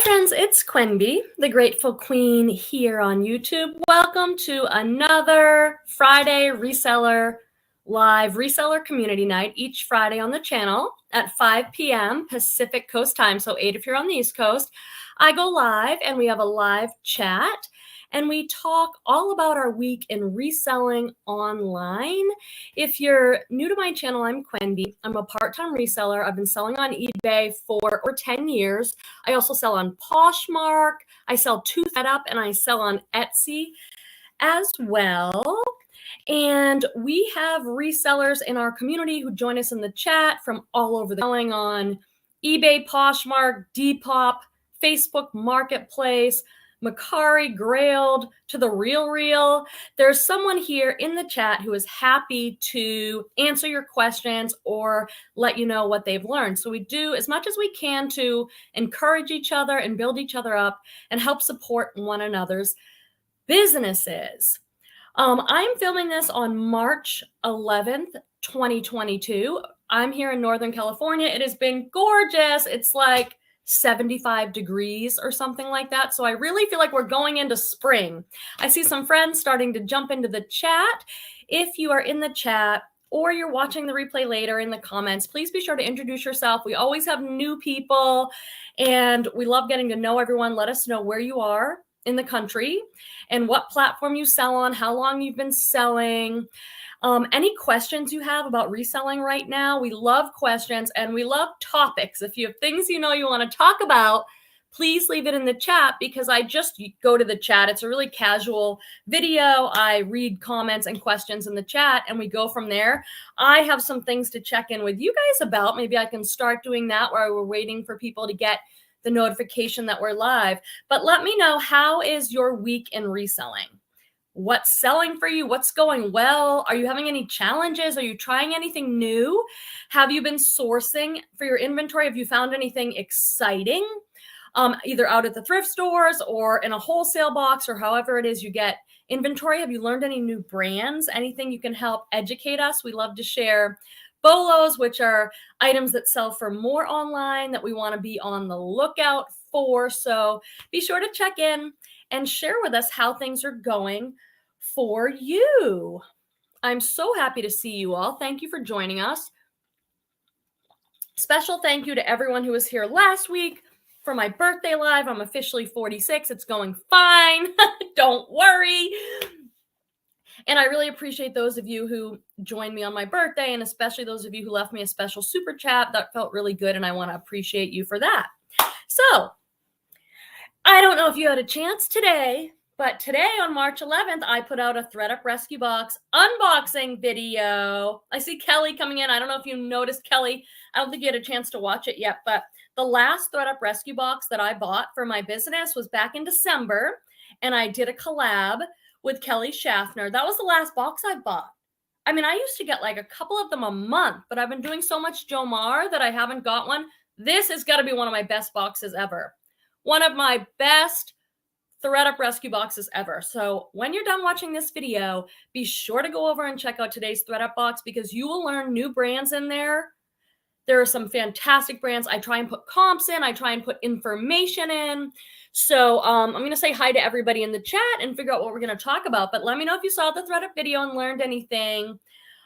friends, it's Quenby, the Grateful Queen here on YouTube. Welcome to another Friday Reseller live reseller community night each Friday on the channel at 5 p.m. Pacific Coast time, so 8 if you're on the East Coast. I go live and we have a live chat and we talk all about our week in reselling online. If you're new to my channel, I'm Quenby. I'm a part-time reseller. I've been selling on eBay for over 10 years. I also sell on Poshmark. I sell to Thredup and I sell on Etsy as well. And we have resellers in our community who join us in the chat from all over the selling on eBay, Poshmark, Depop, Facebook Marketplace, Macari, Grailed, to the Real. There's someone here in the chat who is happy to answer your questions or let you know what they've learned. So we do as much as we can to encourage each other and build each other up and help support one another's businesses. I'm filming this on March 11th, 2022. I'm here in Northern California. It has been gorgeous. It's like 75 degrees or something like that. So I really feel like we're going into spring. I see some friends starting to jump into the chat. If you are in the chat or you're watching the replay later in the comments, please be sure to introduce yourself. We always have new people and we love getting to know everyone. Let us know where you are in the country and what platform you sell on, how long you've been selling. Any questions you have about reselling right now? We love questions and we love topics. If you have things you want to talk about, please leave it in the chat because I just go to the chat. It's a really casual video. I read comments and questions in the chat and we go from there. I have some things to check in with you guys about. Maybe I can start doing that while we're waiting for people to get the notification that we're live. But let me know, how is your week in reselling? What's selling for you? What's going well? Are you having any challenges? Are you trying anything new? Have you been sourcing for your inventory? Have you found anything exciting? Either out at the thrift stores or in a wholesale box or however it is you get inventory. Have you learned any new brands? Anything you can help educate us? We love to share BOLOs, which are items that sell for more online that we want to be on the lookout for. So be sure to check in and share with us how things are going for you. I'm so happy to see you all. Thank you for joining us. Special thank you to everyone who was here last week for my birthday live. I'm officially 46. It's going fine. Don't worry. And I really appreciate those of you who joined me on my birthday, and especially those of you who left me a special super chat. That felt really good, and I want to appreciate you for that. So I don't know if you had a chance today, but today on March 11th, I put out a Thredup Rescue Box unboxing video. I see Kelly coming in. I don't know if you noticed Kelly. I don't think you had a chance to watch it yet, but the last Thredup Rescue Box that I bought for my business was back in December, and I did a collab with Kelly Schaffner. That was the last box I bought. I mean, I used to get like a couple of them a month, but I've been doing so much Jomar that I haven't got one. This has got to be one of my best boxes ever. One of my best Thredup rescue boxes ever. So when you're done watching this video, be sure to go over and check out today's Thredup box because you will learn new brands in there. There are some fantastic brands. I try and put comps in. I try and put information in. So I'm going to say hi to everybody in the chat and figure out what we're going to talk about. But let me know if you saw the Thredup video and learned anything.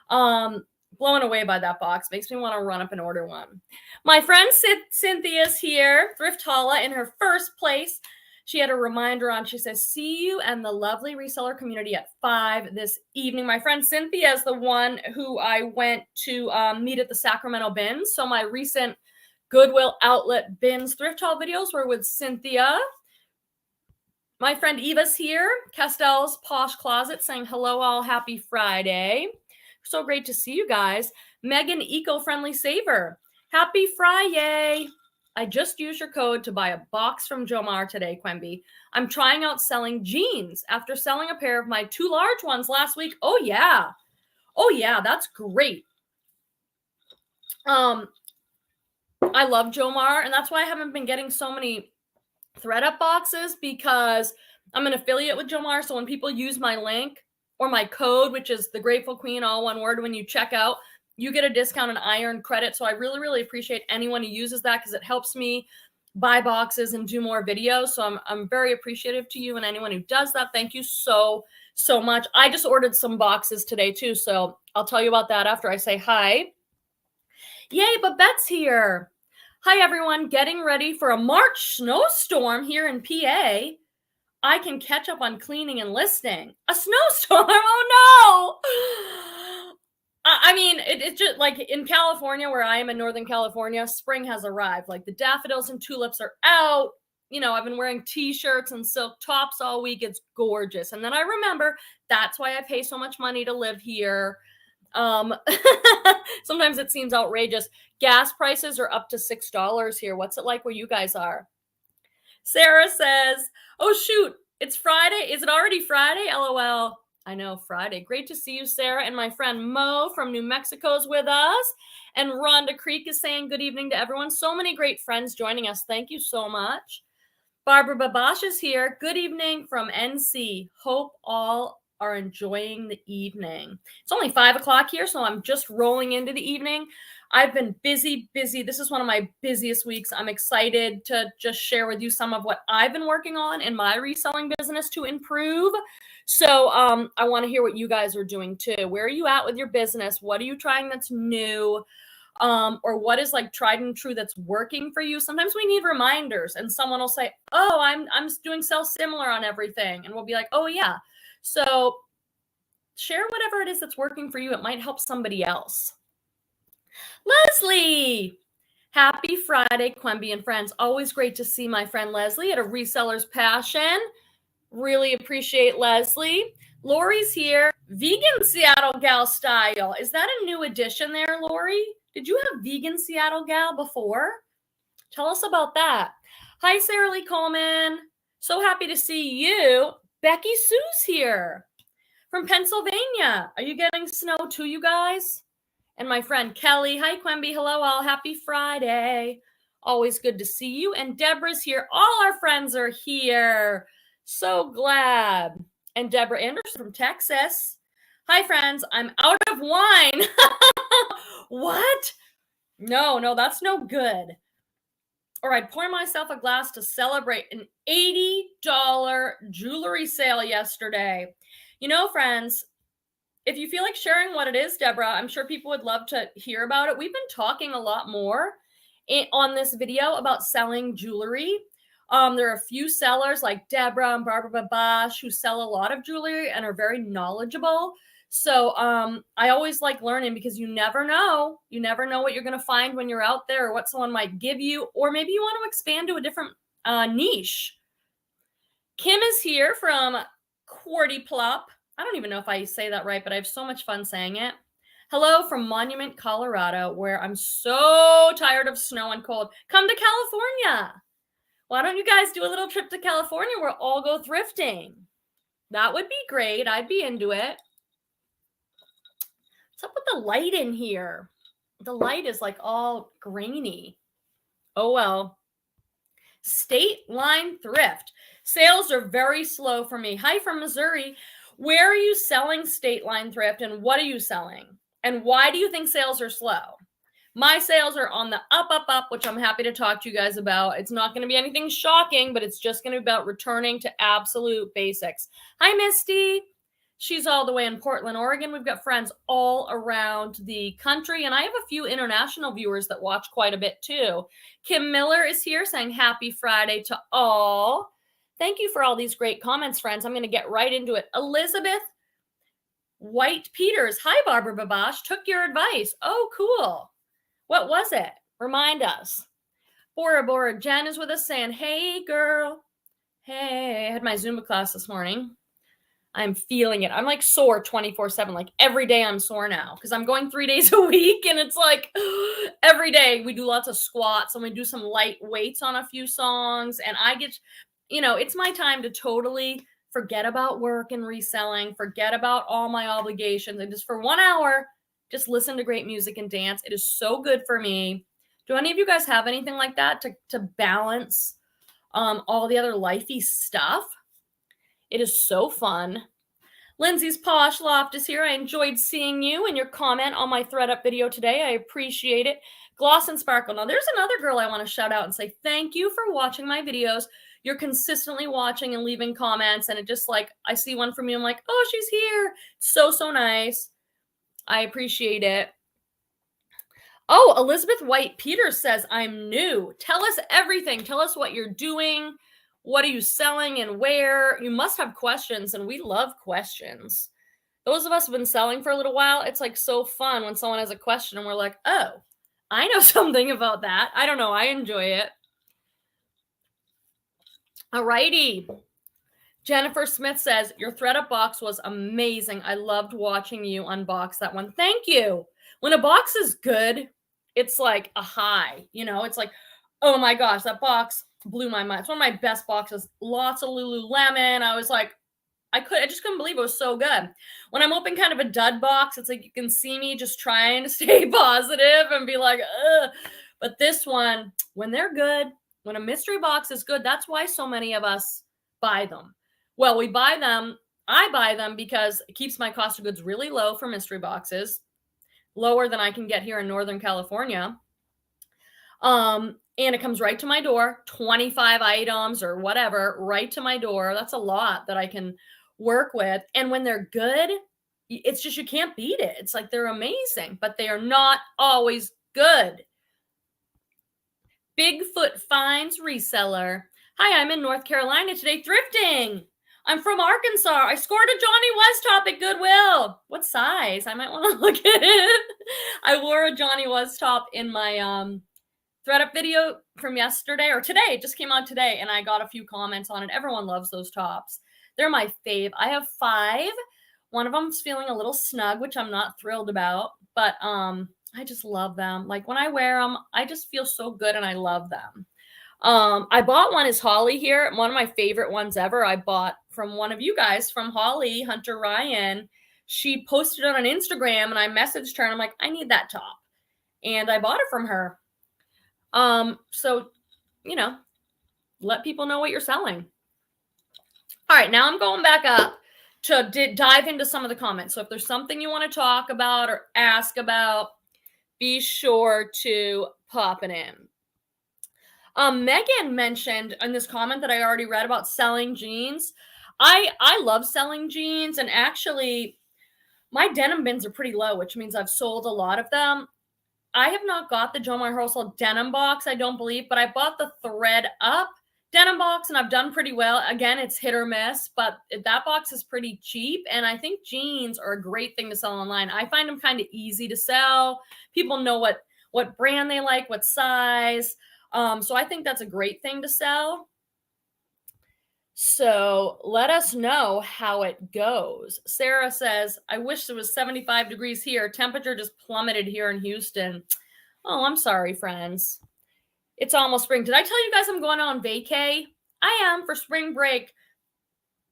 Blown away by that box. Makes me want to run up and order one. My friend Cynthia's here. Thrift Hauls in her first place. She had a reminder on. She says, see you and the lovely reseller community at 5 this evening. My friend Cynthia is the one who I went to meet at the Sacramento bins. So my recent Goodwill outlet bins thrift haul videos were with Cynthia. My friend Eva's here. Castell's Posh Closet saying hello all. Happy Friday. So great to see you guys. Megan Eco-Friendly Saver. Happy Friday. I just used your code to buy a box from Jomar today, Quenby. I'm trying out selling jeans after selling a pair of my 2 large ones last week. Oh, yeah. Oh, yeah. That's great. I love Jomar, and that's why I haven't been getting so many Thredup boxes because I'm an affiliate with Jomar. So when people use my link or my code, which is the Grateful Queen, all one word, when you check out, you get a discount and I earn credit. So I really, really appreciate anyone who uses that because it helps me buy boxes and do more videos. So I'm very appreciative to you and anyone who does that. Thank you so much. I just ordered some boxes today too, so I'll tell you about that after I say hi. Yay, Babette's here. Hi everyone, getting ready for a March snowstorm here in PA. I can catch up on cleaning and listing. A snowstorm? Oh no! I mean, it's just like in California, where I am in Northern California, spring has arrived. Like the daffodils and tulips are out. You know, I've been wearing t-shirts and silk tops all week. It's gorgeous. And then I remember that's why I pay so much money to live here. Sometimes it seems outrageous. Gas prices are up to $6 here. What's it like where you guys are? Sarah says, oh shoot, it's Friday. Is it already Friday? LOL. I know, Friday. Great to see you, Sarah. And my friend Mo from New Mexico is with us. And Rhonda Creek is saying good evening to everyone. So many great friends joining us. Thank you so much. Barbara Babash is here. Good evening from NC. Hope all are enjoying the evening. It's only 5 o'clock here, so I'm just rolling into the evening. I've been busy. This is one of my busiest weeks. I'm excited to just share with you some of what I've been working on in my reselling business to improve. So I want to hear what you guys are doing too. Where are you at with your business? What are you trying that's new? Or what is like tried and true that's working for you? Sometimes we need reminders, and someone will say, oh, I'm doing similar on everything. And we'll be like, oh yeah. So share whatever it is that's working for you. It might help somebody else. Leslie, happy Friday, Quemby and friends. Always great to see my friend Leslie at a Reseller's Passion. Really appreciate Leslie. Lori's here. Vegan Seattle Gal style. Is that a new addition there, Lori? Did you have vegan Seattle Gal before? Tell us about that. Hi, Sarah Lee Coleman. So happy to see you. Becky Sue's here from Pennsylvania. Are you getting snow too, you guys? And my friend Kelly. Hi, Quemby. Hello, all. Happy Friday. Always good to see you. And Deborah's here. All our friends are here. So glad. And Deborah Anderson from Texas. Hi, friends. I'm out of wine. What? No, that's no good. All right, pour myself a glass to celebrate an $80 jewelry sale yesterday. You know, friends, if you feel like sharing what it is, Deborah, I'm sure people would love to hear about it. We've been talking a lot more on this video about selling jewelry. There are a few sellers like Deborah and Barbara Babash who sell a lot of jewelry and are very knowledgeable. So I always like learning, because you never know. You never know what you're going to find when you're out there, or what someone might give you, or maybe you want to expand to a different niche. Kim is here from Quarty Plop. I don't even know if I say that right, but I have so much fun saying it. Hello from Monument, Colorado, where I'm so tired of snow and cold. Come to California. Why don't you guys do a little trip to California where we'll all go thrifting? That would be great. I'd be into it. What's up with the light in here? The light is like all grainy. Oh well. State Line Thrift. Sales are very slow for me. Hi from Missouri. Where are you selling State Line Thrift, and what are you selling? And why do you think sales are slow? My sales are on the up, which I'm happy to talk to you guys about. It's not going to be anything shocking, but it's just going to be about returning to absolute basics. Hi, Misty. She's all the way in Portland, Oregon. We've got friends all around the country, and I have a few international viewers that watch quite a bit too. Kim Miller is here saying happy Friday to all. Thank you for all these great comments, friends. I'm going to get right into it. Elizabeth White Peters. Hi, Barbara Babash. Took your advice. Oh, cool. What was it? Remind us. Bora Bora Jen is with us saying, hey, girl. Hey, I had my Zumba class this morning. I'm feeling it. I'm like sore 24/7. Like every day I'm sore now, because I'm going 3 days a week, and it's like every day we do lots of squats and we do some light weights on a few songs. And I get, it's my time to totally forget about work and reselling, forget about all my obligations, and just for 1 hour, just listen to great music and dance. It is so good for me. Do any of you guys have anything like that to balance all the other lifey stuff? It is so fun. Lindsay's Posh Loft is here. I enjoyed seeing you and your comment on my Thredup video today. I appreciate it. Gloss and Sparkle. Now, there's another girl I want to shout out and say thank you for watching my videos. You're consistently watching and leaving comments, and it just like, I see one from you, I'm like, oh, she's here. So nice. I appreciate it. Oh, Elizabeth White Peters says, I'm new. Tell us everything. Tell us what you're doing. What are you selling and where? You must have questions, and we love questions. Those of us who have been selling for a little while, it's like so fun when someone has a question and we're like, oh, I know something about that. I don't know. I enjoy it. Alrighty. Jennifer Smith says, your Thredup box was amazing. I loved watching you unbox that one. Thank you. When a box is good, it's like a high, you know, it's like, oh my gosh, that box blew my mind. It's one of my best boxes. Lots of Lululemon. I was like, I just couldn't believe it was so good. When I'm opening kind of a dud box, it's like you can see me just trying to stay positive and be like, ugh. But this one, when they're good, when a mystery box is good, that's why so many of us buy them. Well, we buy them. I buy them because it keeps my cost of goods really low for mystery boxes, lower than I can get here in Northern California. And it comes right to my door, 25 items or whatever, right to my door. That's a lot that I can work with. And when they're good, it's just, you can't beat it. It's like they're amazing, but they are not always good. Bigfoot Finds Reseller. Hi, I'm in North Carolina today thrifting. I'm from Arkansas. I scored a Johnny Was top at Goodwill. What size? I might want to look at it. I wore a Johnny Was top in my Thredup video from yesterday or today. It just came out today, and I got a few comments on it. Everyone loves those tops. They're my fave. I have 5. One of them's feeling a little snug, which I'm not thrilled about, but I just love them. Like when I wear them, I just feel so good and I love them. I bought one, is Holly here. One of my favorite ones ever. I bought from one of you guys, from Holly, Hunter Ryan. She posted it on Instagram and I messaged her and I'm like, I need that top. And I bought it from her. So, you know, let people know what you're selling. All right, now I'm going back up to dive into some of the comments. So if there's something you want to talk about or ask about, be sure to pop it in. Megan mentioned in this comment that I already read about selling jeans. I love selling jeans, and actually my denim bins are pretty low, which means I've sold a lot of them. I have not got the Jomar Wholesale denim box, I don't believe, but I bought the Thredup denim box and I've done pretty well. Again, it's hit or miss, but that box is pretty cheap. And I think jeans are a great thing to sell online. I find them kind of easy to sell. People know what brand they like, what size. So I think that's a great thing to sell. So let us know how it goes. Sarah says, I wish it was 75 degrees here. Temperature just plummeted here in Houston. Oh, I'm sorry, friends. It's almost spring. Did I tell you guys I'm going on vacay? I am, for spring break.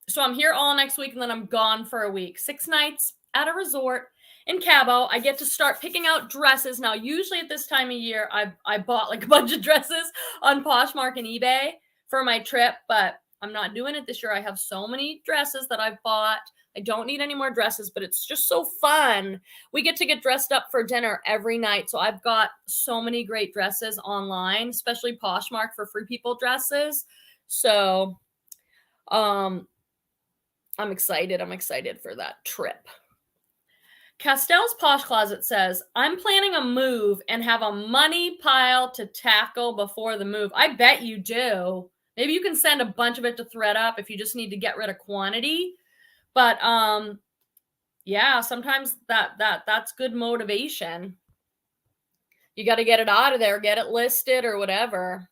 So I'm here all next week and then I'm gone for a week. 6 nights at a resort in Cabo. I get to start picking out dresses. Now, usually at this time of year, I bought like a bunch of dresses on Poshmark and eBay for my trip, but I'm not doing it this year. I have so many dresses that I've bought. I don't need any more dresses, but it's just so fun. We get to get dressed up for dinner every night. So I've got so many great dresses online, especially Poshmark for free people dresses. So I'm excited. I'm excited for that trip. Castell's Posh Closet says, I'm planning a move and have a money pile to tackle before the move. I bet you do. Maybe you can send a bunch of it to Thredup if you just need to get rid of quantity. But yeah, sometimes that's good motivation. You got to get it out of there, get it listed or whatever.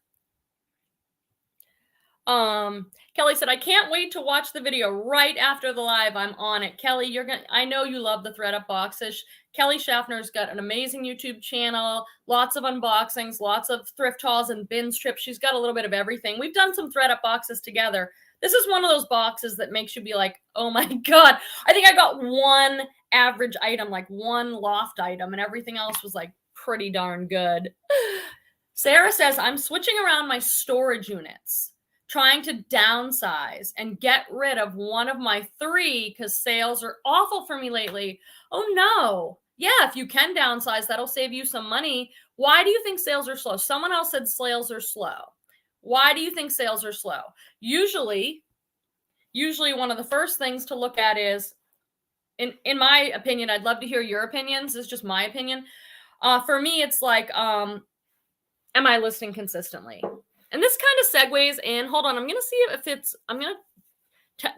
Kelly said, I can't wait to watch the video right after the live. I'm on it. Kelly, I know you love the Thredup boxes. Kelly Schaffner's got an amazing YouTube channel, lots of unboxings, lots of thrift hauls and bins trips. She's got a little bit of everything. We've done some Thredup boxes together. This is one of those boxes that makes you be like, oh my God. I think I got one average item, like one loft item, and everything else was like pretty darn good. Sarah says, I'm switching around my storage units. trying to downsize and get rid of one of my 3 because sales are awful for me lately. Oh no. Yeah, if you can downsize, that'll save you some money. Why do you think sales are slow? Someone else said sales are slow. Why do you think sales are slow? Usually one of the first things to look at is, in my opinion, I'd love to hear your opinions. This is just my opinion. For me, it's like, am I listing consistently? And this kind of segues in. Hold on, I'm going to see if it's, I'm going to,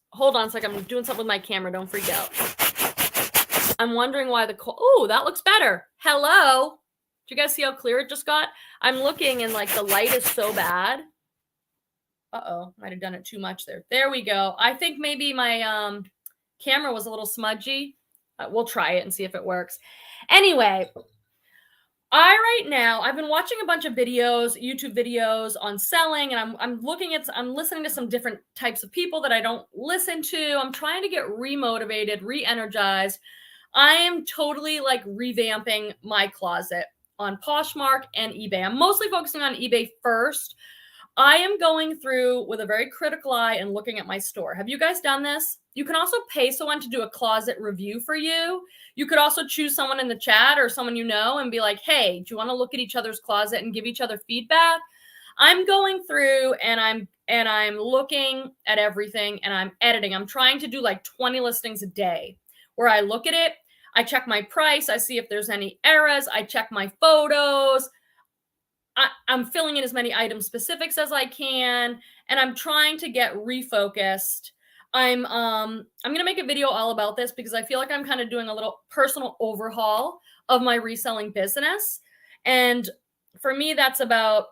hold on a second. I'm doing something with my camera. Don't freak out. I'm wondering why oh, that looks better. Hello. Do you guys see how clear it just got? I'm looking and like the light is so bad. Uh-oh, might have done it too much there. There we go. I think maybe my camera was a little smudgy. We'll try it and see if it works. Anyway, right now, I've been watching a bunch of videos, YouTube videos on selling, and I'm listening to some different types of people that I don't listen to. I'm trying to get re-motivated, re-energized. I am totally like revamping my closet on Poshmark and eBay. I'm mostly focusing on eBay first. I am going through with a very critical eye and looking at my store. Have you guys done this? You can also pay someone to do a closet review for you. You could also choose someone in the chat or someone you know and be like, hey, do you want to look at each other's closet and give each other feedback? I'm going through and I'm looking at everything and I'm editing. I'm trying to do like 20 listings a day where I look at it. I check my price. I see if there's any errors. I check my photos. I'm filling in as many item specifics as I can, and I'm trying to get refocused. I'm going to make a video all about this because I feel like I'm kind of doing a little personal overhaul of my reselling business. And for me, that's about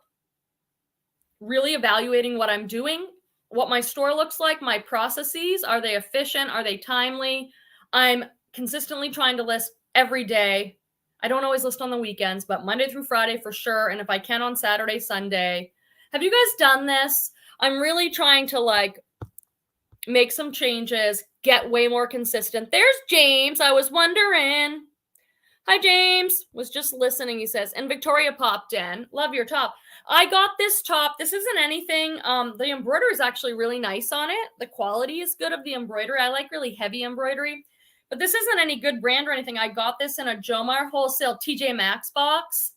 really evaluating what I'm doing, what my store looks like, my processes. Are they efficient? Are they timely? I'm consistently trying to list every day. I don't always list on the weekends, but Monday through Friday for sure. And if I can on Saturday, Sunday. Have you guys done this? I'm really trying to like make some changes, get way more consistent. There's James. I was wondering. Hi, James. Was just listening, he says. And Victoria popped in. Love your top. I got this top. This isn't anything. The embroidery is actually really nice on it. The quality is good of the embroidery. I like really heavy embroidery. But this isn't any good brand or anything. I got this in a Jomar Wholesale TJ Maxx box.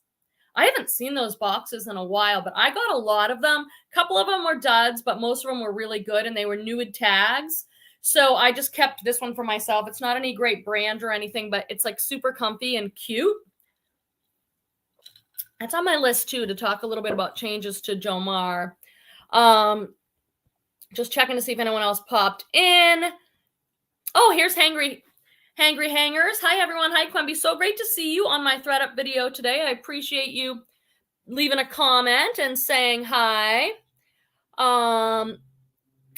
I haven't seen those boxes in a while, but I got a lot of them. A couple of them were duds, but most of them were really good, and they were new with tags. So I just kept this one for myself. It's not any great brand or anything, but it's like super comfy and cute. That's on my list too, to talk a little bit about changes to Jomar. Just checking to see if anyone else popped in. Oh, here's Hangry Hangers. Hi, everyone. Hi, Quemby. So great to see you on my Thredup video today. I appreciate you leaving a comment and saying hi.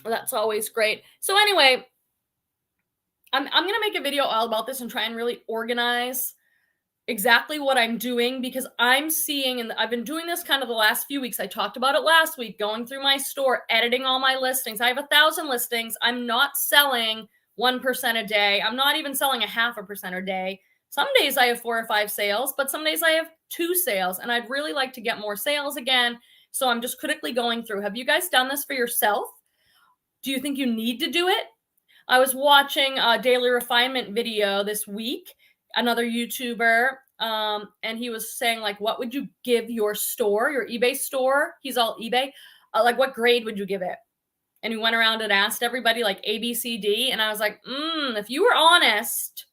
That's always great. So anyway, I'm going to make a video all about this and try and really organize exactly what I'm doing, because I'm seeing, and I've been doing this kind of the last few weeks. I talked about it last week, going through my store, editing all my listings. I have 1,000 listings. I'm not selling 1% a day. I'm not even selling 0.5% a day. Some days I have 4 or 5 sales, but some days I have 2 sales, and I'd really like to get more sales again. So I'm just critically going through. Have you guys done this for yourself? Do you think you need to do it? I was watching a daily refinement video this week, another YouTuber, and he was saying, like, what would you give your store, your eBay store? He's all eBay. Like, what grade would you give it? And he went around and asked everybody like A, B, C, D. And I was like, if you were honest,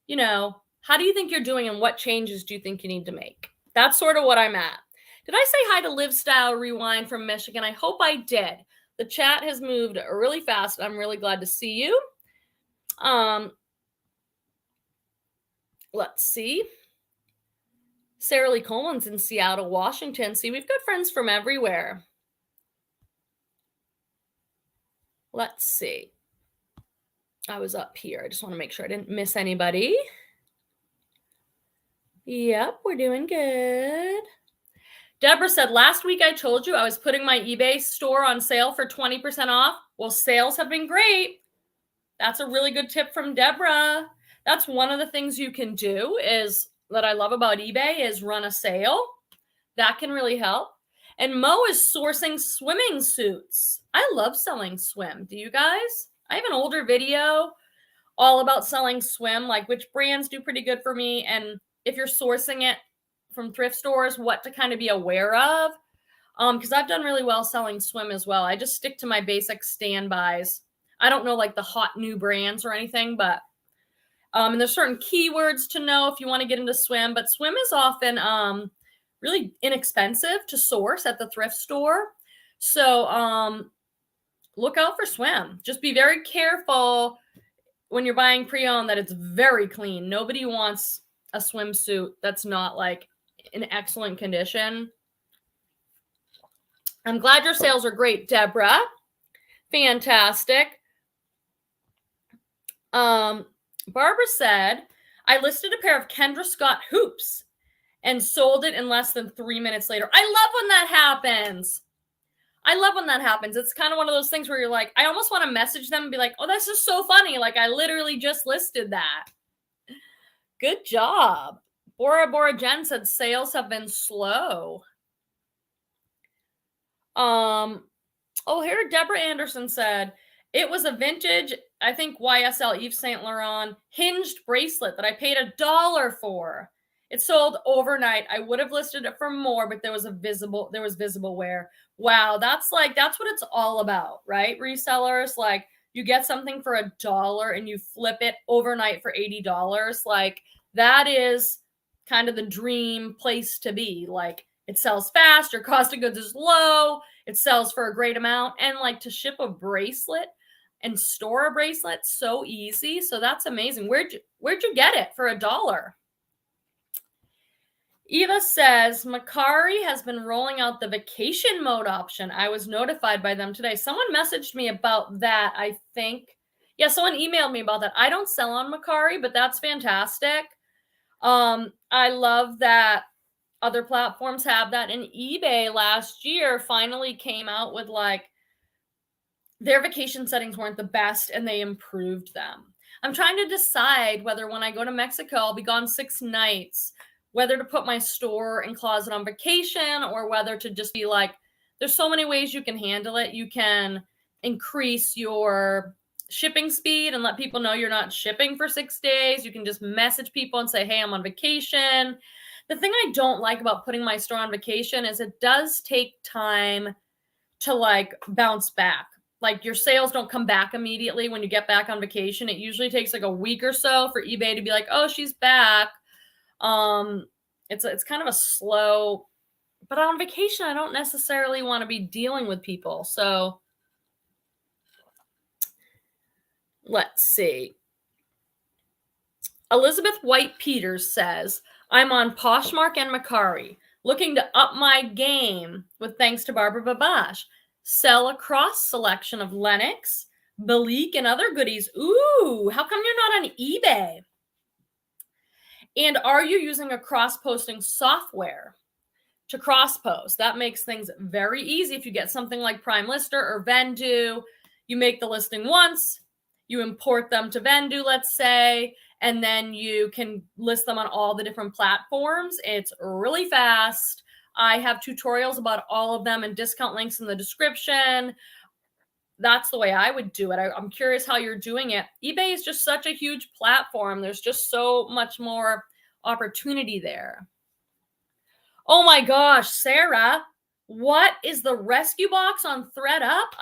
you know, how do you think you're doing and what changes do you think you need to make? That's sort of what I'm at. Did I say hi to Live Style Rewind from Michigan? I hope I did. The chat has moved really fast. I'm really glad to see you. Let's see. Sarah Lee Coleman's in Seattle, Washington. See, we've got friends from everywhere. Let's see. I was up here. I just want to make sure I didn't miss anybody. Yep, we're doing good. Deborah said, last week I told you I was putting my eBay store on sale for 20% off. Well, sales have been great. That's a really good tip from Deborah. That's one of the things you can do is that I love about eBay is run a sale. That can really help. And Mo is sourcing swimming suits. I love selling swim. Do you guys? I have an older video all about selling swim, like which brands do pretty good for me, and if you're sourcing it from thrift stores, what to kind of be aware of. Because I've done really well selling swim as well. I just stick to my basic standbys. I don't know like the hot new brands or anything, but and there's certain keywords to know if you want to get into swim. But swim is often really inexpensive to source at the thrift store. So look out for swim. Just be very careful when you're buying pre-owned that it's very clean. Nobody wants a swimsuit that's not like in excellent condition. I'm glad your sales are great, Deborah. Fantastic. Barbara said, I listed a pair of Kendra Scott hoops and sold it in less than 3 minutes later. I love when that happens. It's kind of one of those things where you're like, I almost want to message them and be like, oh, this is so funny. Like, I literally just listed that. Good job. Bora Jen said sales have been slow. Here Deborah Anderson said, it was a vintage, I think YSL Yves Saint Laurent hinged bracelet that I paid $1 for. It sold overnight. I would have listed it for more, but there was visible wear. Wow, that's what it's all about, right? Resellers, like you get something for $1 and you flip it overnight for $80. Like that is kind of the dream place to be. Like it sells fast, your cost of goods is low, it sells for a great amount, and like to ship a bracelet and store a bracelet so easy. So that's amazing. Where'd you get it for $1? Eva says, Macari has been rolling out the vacation mode option. I was notified by them today. Someone messaged me about that, I think. Yeah, someone emailed me about that. I don't sell on Macari, but that's fantastic. I love that other platforms have that. And eBay last year finally came out with like, their vacation settings weren't the best and they improved them. I'm trying to decide whether when I go to Mexico, I'll be gone 6 nights, whether to put my store and closet on vacation or whether to just be like, there's so many ways you can handle it. You can increase your shipping speed and let people know you're not shipping for 6 days. You can just message people and say, hey, I'm on vacation. The thing I don't like about putting my store on vacation is it does take time to like bounce back. Like your sales don't come back immediately when you get back on vacation. It usually takes like a week or so for eBay to be like, oh, she's back. It's kind of a slow, but on vacation, I don't necessarily want to be dealing with people. So let's see. Elizabeth White Peters says, I'm on Poshmark and Macari, looking to up my game with thanks to Barbara Babash. Sell a cross selection of Lennox, Belique, and other goodies. Ooh, how come you're not on eBay? And are you using a cross-posting software to cross-post? That makes things very easy. If you get something like Prime Lister or Vendoo, you make the listing once, you import them to Vendoo, let's say, and then you can list them on all the different platforms. It's really fast. I have tutorials about all of them and discount links in the description. That's the way I would do it. I'm curious how you're doing it. eBay is just such a huge platform. There's just so much more opportunity there. Oh my gosh, Sarah, what is the rescue box on Thredup?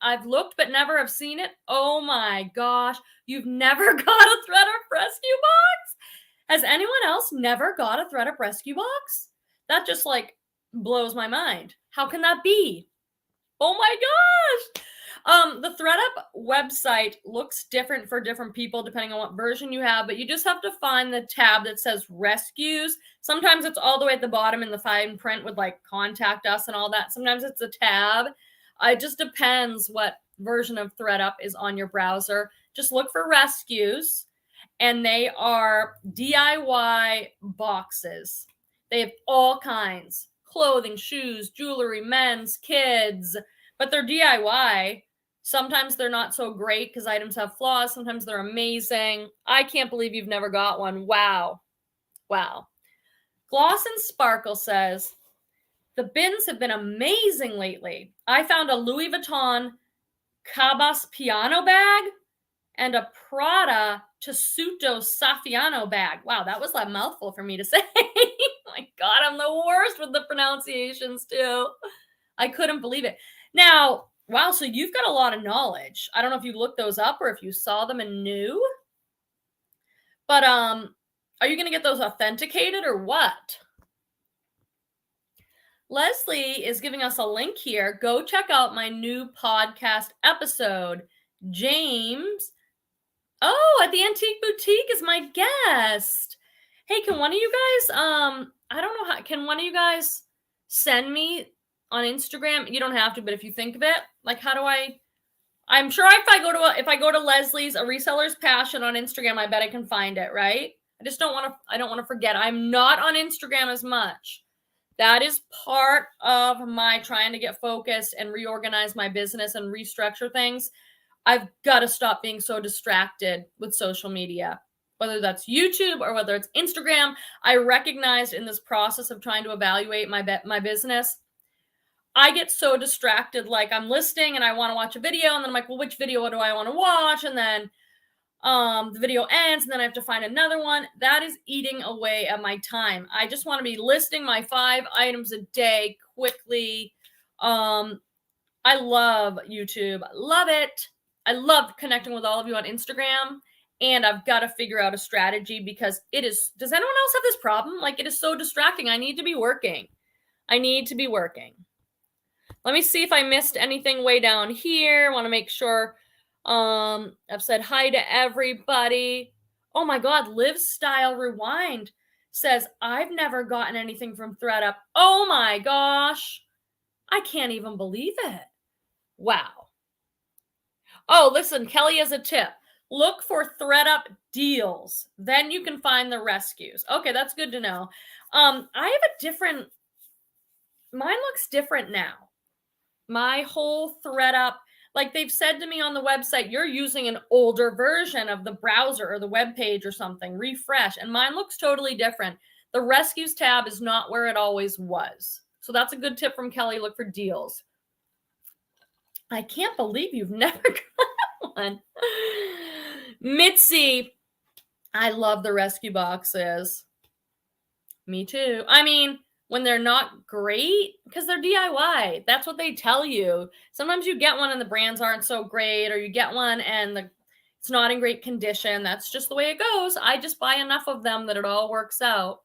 I've looked but never have seen it. Oh my gosh, you've never got a Thredup rescue box? Has anyone else never got a Thredup rescue box? That just like blows my mind. How can that be? Oh my gosh. The Thredup website looks different for different people depending on what version you have, but you just have to find the tab that says rescues. Sometimes it's all the way at the bottom in the fine print with like contact us and all that. Sometimes it's a tab. It just depends what version of Thredup is on your browser. Just look for rescues, and they are DIY boxes. They have all kinds: clothing, shoes, jewelry, men's, kids, but they're DIY. Sometimes they're not so great because items have flaws. Sometimes they're amazing. I can't believe you've never got one. Wow. Wow. Gloss and Sparkle says, The bins have been amazing lately. I found a Louis Vuitton Cabas piano bag and a Prada Tessuto Saffiano bag. Wow, that was a mouthful for me to say. My God, I'm the worst with the pronunciations too. I couldn't believe it. Now, wow, so you've got a lot of knowledge. I don't know if you looked those up or if you saw them and knew. But are you going to get those authenticated or what? Leslie is giving us a link here. Go check out my new podcast episode. James, at the Antique Boutique is my guest. Hey, can one of you guys, I don't know how, can one of you guys send me on Instagram? You don't have to, but if you think of it, like, how do I'm sure if I go to Leslie's, A Reseller's Passion on Instagram, I bet I can find it, right? I don't want to forget. I'm not on Instagram as much. That is part of my trying to get focused and reorganize my business and restructure things. I've got to stop being so distracted with social media, whether that's YouTube or whether it's Instagram. I recognized in this process of trying to evaluate my business, I get so distracted. Like, I'm listing and I want to watch a video, and then I'm like, well, which video do I want to watch? And then the video ends, and then I have to find another one. That is eating away at my time. I just want to be listing my 5 items a day quickly. I love YouTube. I love it. I love connecting with all of you on Instagram, and I've got to figure out a strategy because does anyone else have this problem? Like, it is so distracting. I need to be working. Let me see if I missed anything way down here. I want to make sure. I've said hi to everybody. Oh my God, Live Style Rewind says, I've never gotten anything from Thredup. Oh my gosh. I can't even believe it. Wow. Oh, listen, Kelly has a tip. Look for Thredup deals. Then you can find the rescues. Okay, that's good to know. I have mine looks different now. My whole Thredup, like they've said to me on the website, you're using an older version of the browser or the web page or something. Refresh. And mine looks totally different. The rescues tab is not where it always was. So that's a good tip from Kelly. Look for deals. I can't believe you've never got one. Mitzi, I love the rescue boxes. Me too. I mean, when they're not great, because they're DIY. That's what they tell you. Sometimes you get one and the brands aren't so great, or you get one and it's not in great condition. That's just the way it goes. I just buy enough of them that it all works out,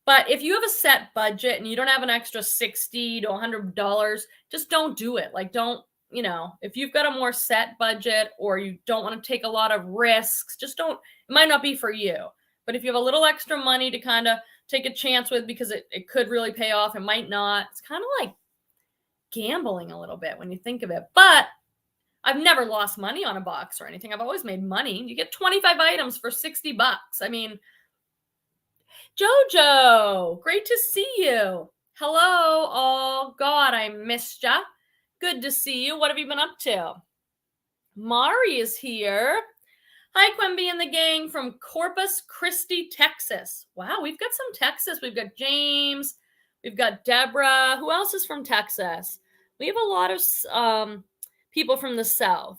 But if you have a set budget and you don't have an extra $60 to $100, just don't do it. Like, don't, if you've got a more set budget or you don't want to take a lot of risks, just don't, it might not be for you. But if you have a little extra money to kind of take a chance with because it could really pay off, it might not. It's kind of like gambling a little bit when you think of it. But I've never lost money on a box or anything. I've always made money. You get 25 items for $60. I mean, Jojo, great to see you. Hello, all. God, I missed ya. Good to see you. What have you been up to? Mari is here. Hi, Quimby and the gang from Corpus Christi, Texas. Wow, we've got some Texas. We've got James. We've got Deborah. Who else is from Texas? We have a lot of people from the South.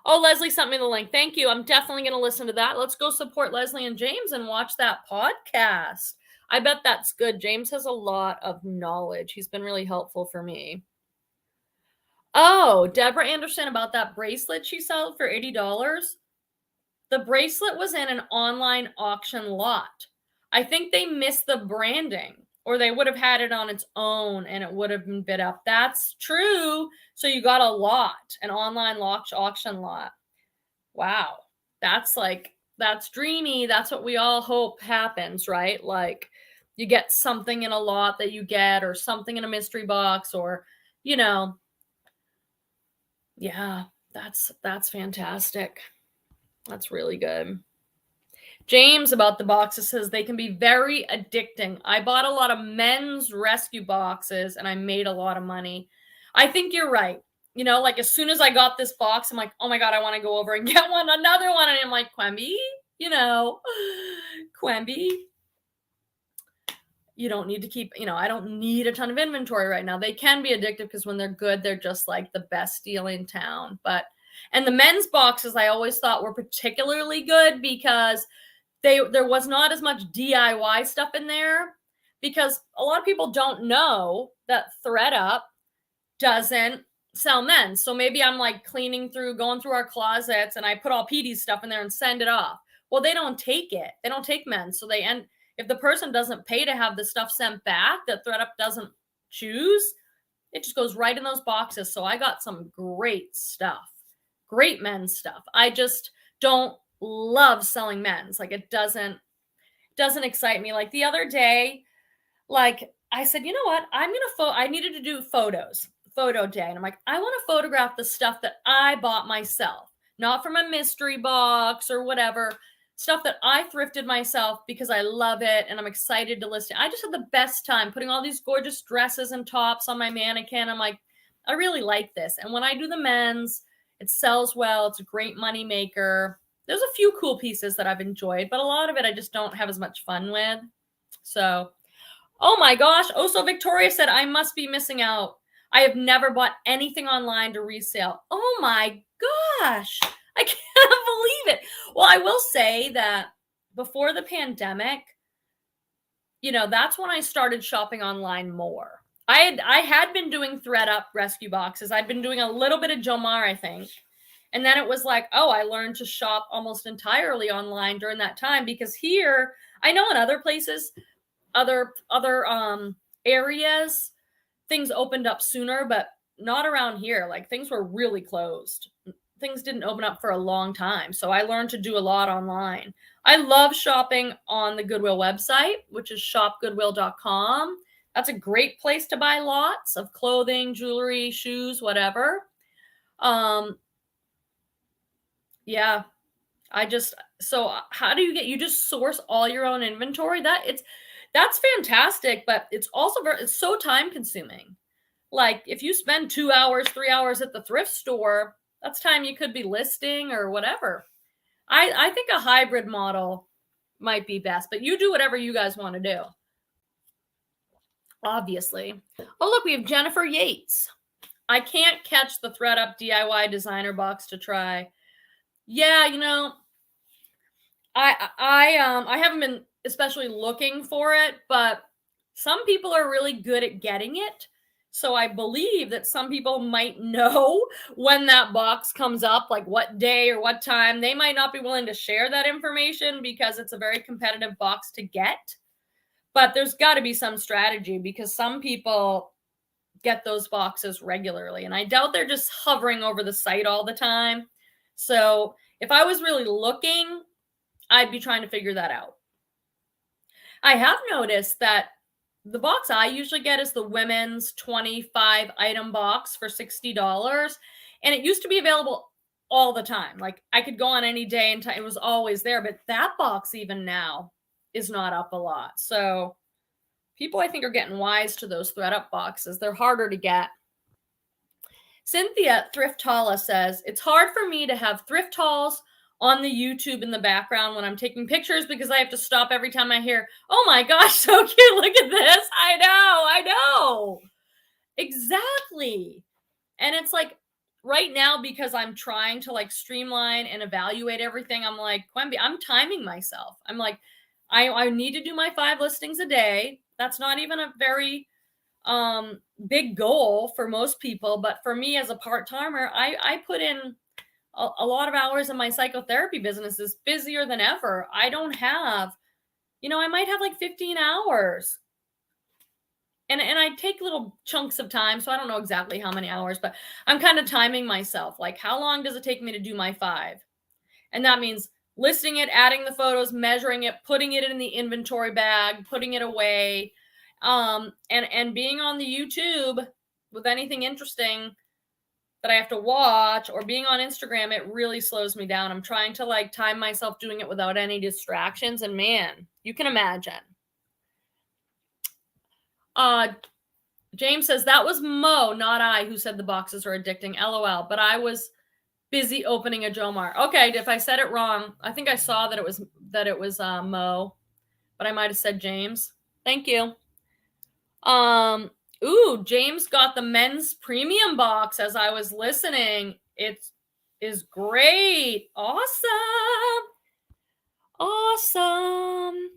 Oh, Leslie sent me the link. Thank you. I'm definitely going to listen to that. Let's go support Leslie and James and watch that podcast. I bet that's good. James has a lot of knowledge. He's been really helpful for me. Oh, Deborah Anderson about that bracelet she sold for $80. The bracelet was in an online auction lot. I think they missed the branding, or they would have had it on its own and it would have been bid up. That's true. So you got a lot, an online auction lot. Wow. That's dreamy. That's what we all hope happens, right? Like, you get something in a lot that you get, or something in a mystery box, or, yeah, that's fantastic. That's really good. James about the boxes says they can be very addicting. I bought a lot of men's rescue boxes and I made a lot of money. I think you're right. Like, as soon as I got this box, I'm like, oh my God, I want to go over and get another one. And I'm like, Quimby, Quimby. You don't need to keep, I don't need a ton of inventory right now. They can be addictive because when they're good, they're just like the best deal in town. And the men's boxes I always thought were particularly good because there was not as much DIY stuff in there, because a lot of people don't know that Thredup doesn't sell men's. So maybe I'm like going through our closets, and I put all PD's stuff in there and send it off. Well, they don't take it. They don't take men's. So if the person doesn't pay to have the stuff sent back that Thredup doesn't choose, it just goes right in those boxes. So I got some great stuff, great men's stuff. I just don't love selling men's. Like, it doesn't excite me. Like the other day, like I said, you know what? I needed to do photo day. And I'm like, I want to photograph the stuff that I bought myself, not from a mystery box or whatever, stuff that I thrifted myself because I love it and I'm excited to list it. I just had the best time putting all these gorgeous dresses and tops on my mannequin. I'm like, I really like this. And when I do the men's, it sells well. It's a great money maker. There's a few cool pieces that I've enjoyed, but a lot of it I just don't have as much fun with. So, oh my gosh. Oh, so Victoria said, I must be missing out. I have never bought anything online to resale. Oh my gosh. I can't believe it. Well, I will say that before the pandemic, that's when I started shopping online more. I had been doing Thredup rescue boxes. I'd been doing a little bit of Jomar, I think. And then it was like, oh, I learned to shop almost entirely online during that time, because here, I know in other places, other areas, things opened up sooner, but not around here. Like, things were really closed. Things didn't open up for a long time. So I learned to do a lot online. I love shopping on the Goodwill website, which is shopgoodwill.com. That's a great place to buy lots of clothing, jewelry, shoes, whatever. Yeah. So how do you just source all your own inventory? That's fantastic, but it's also it's so time consuming. Like, if you spend 2 hours, 3 hours at the thrift store, that's time you could be listing or whatever. I think a hybrid model might be best, but you do whatever you guys want to do. Obviously. Oh, look, we have Jennifer Yates. I can't catch the Thredup DIY designer box to try. Yeah, I haven't been especially looking for it, but some people are really good at getting it. So I believe that some people might know when that box comes up, like what day or what time. They might not be willing to share that information because it's a very competitive box to get. But there's got to be some strategy, because some people get those boxes regularly. And I doubt they're just hovering over the site all the time. So if I was really looking, I'd be trying to figure that out. I have noticed that the box I usually get is the women's 25 item box for $60. And it used to be available all the time. Like, I could go on any day and it was always there. But that box even now is not up a lot. So people, I think, are getting wise to those Thredup boxes. They're harder to get. Cynthia Thrift Haula says, it's hard for me to have thrift hauls on the YouTube in the background when I'm taking pictures, because I have to stop every time I hear, oh my gosh, so cute, look at this. I know. Exactly. And it's like, right now, because I'm trying to like streamline and evaluate everything, I'm like, Quemby, I'm timing myself. I'm like, I need to do my 5 listings a day. That's not even a very big goal for most people. But for me as a part-timer, I put in a lot of hours in my psychotherapy business. Is busier than ever. I don't have, I might have like 15 hours. And I take little chunks of time, so I don't know exactly how many hours, but I'm kind of timing myself. Like, how long does it take me to do my 5? And that means listing it, adding the photos, measuring it, putting it in the inventory bag, putting it away, and being on the YouTube with anything interesting that I have to watch, or being on Instagram, it really slows me down. I'm trying to like time myself doing it without any distractions, and man, you can imagine. James says, that was Mo, not I, who said the boxes are addicting. LOL. But I was busy opening a Jomar. Okay, if I said it wrong, I think I saw that it was Mo, but I might have said James. Thank you. Ooh, James got the men's premium box as I was listening. It is great. Awesome. Awesome.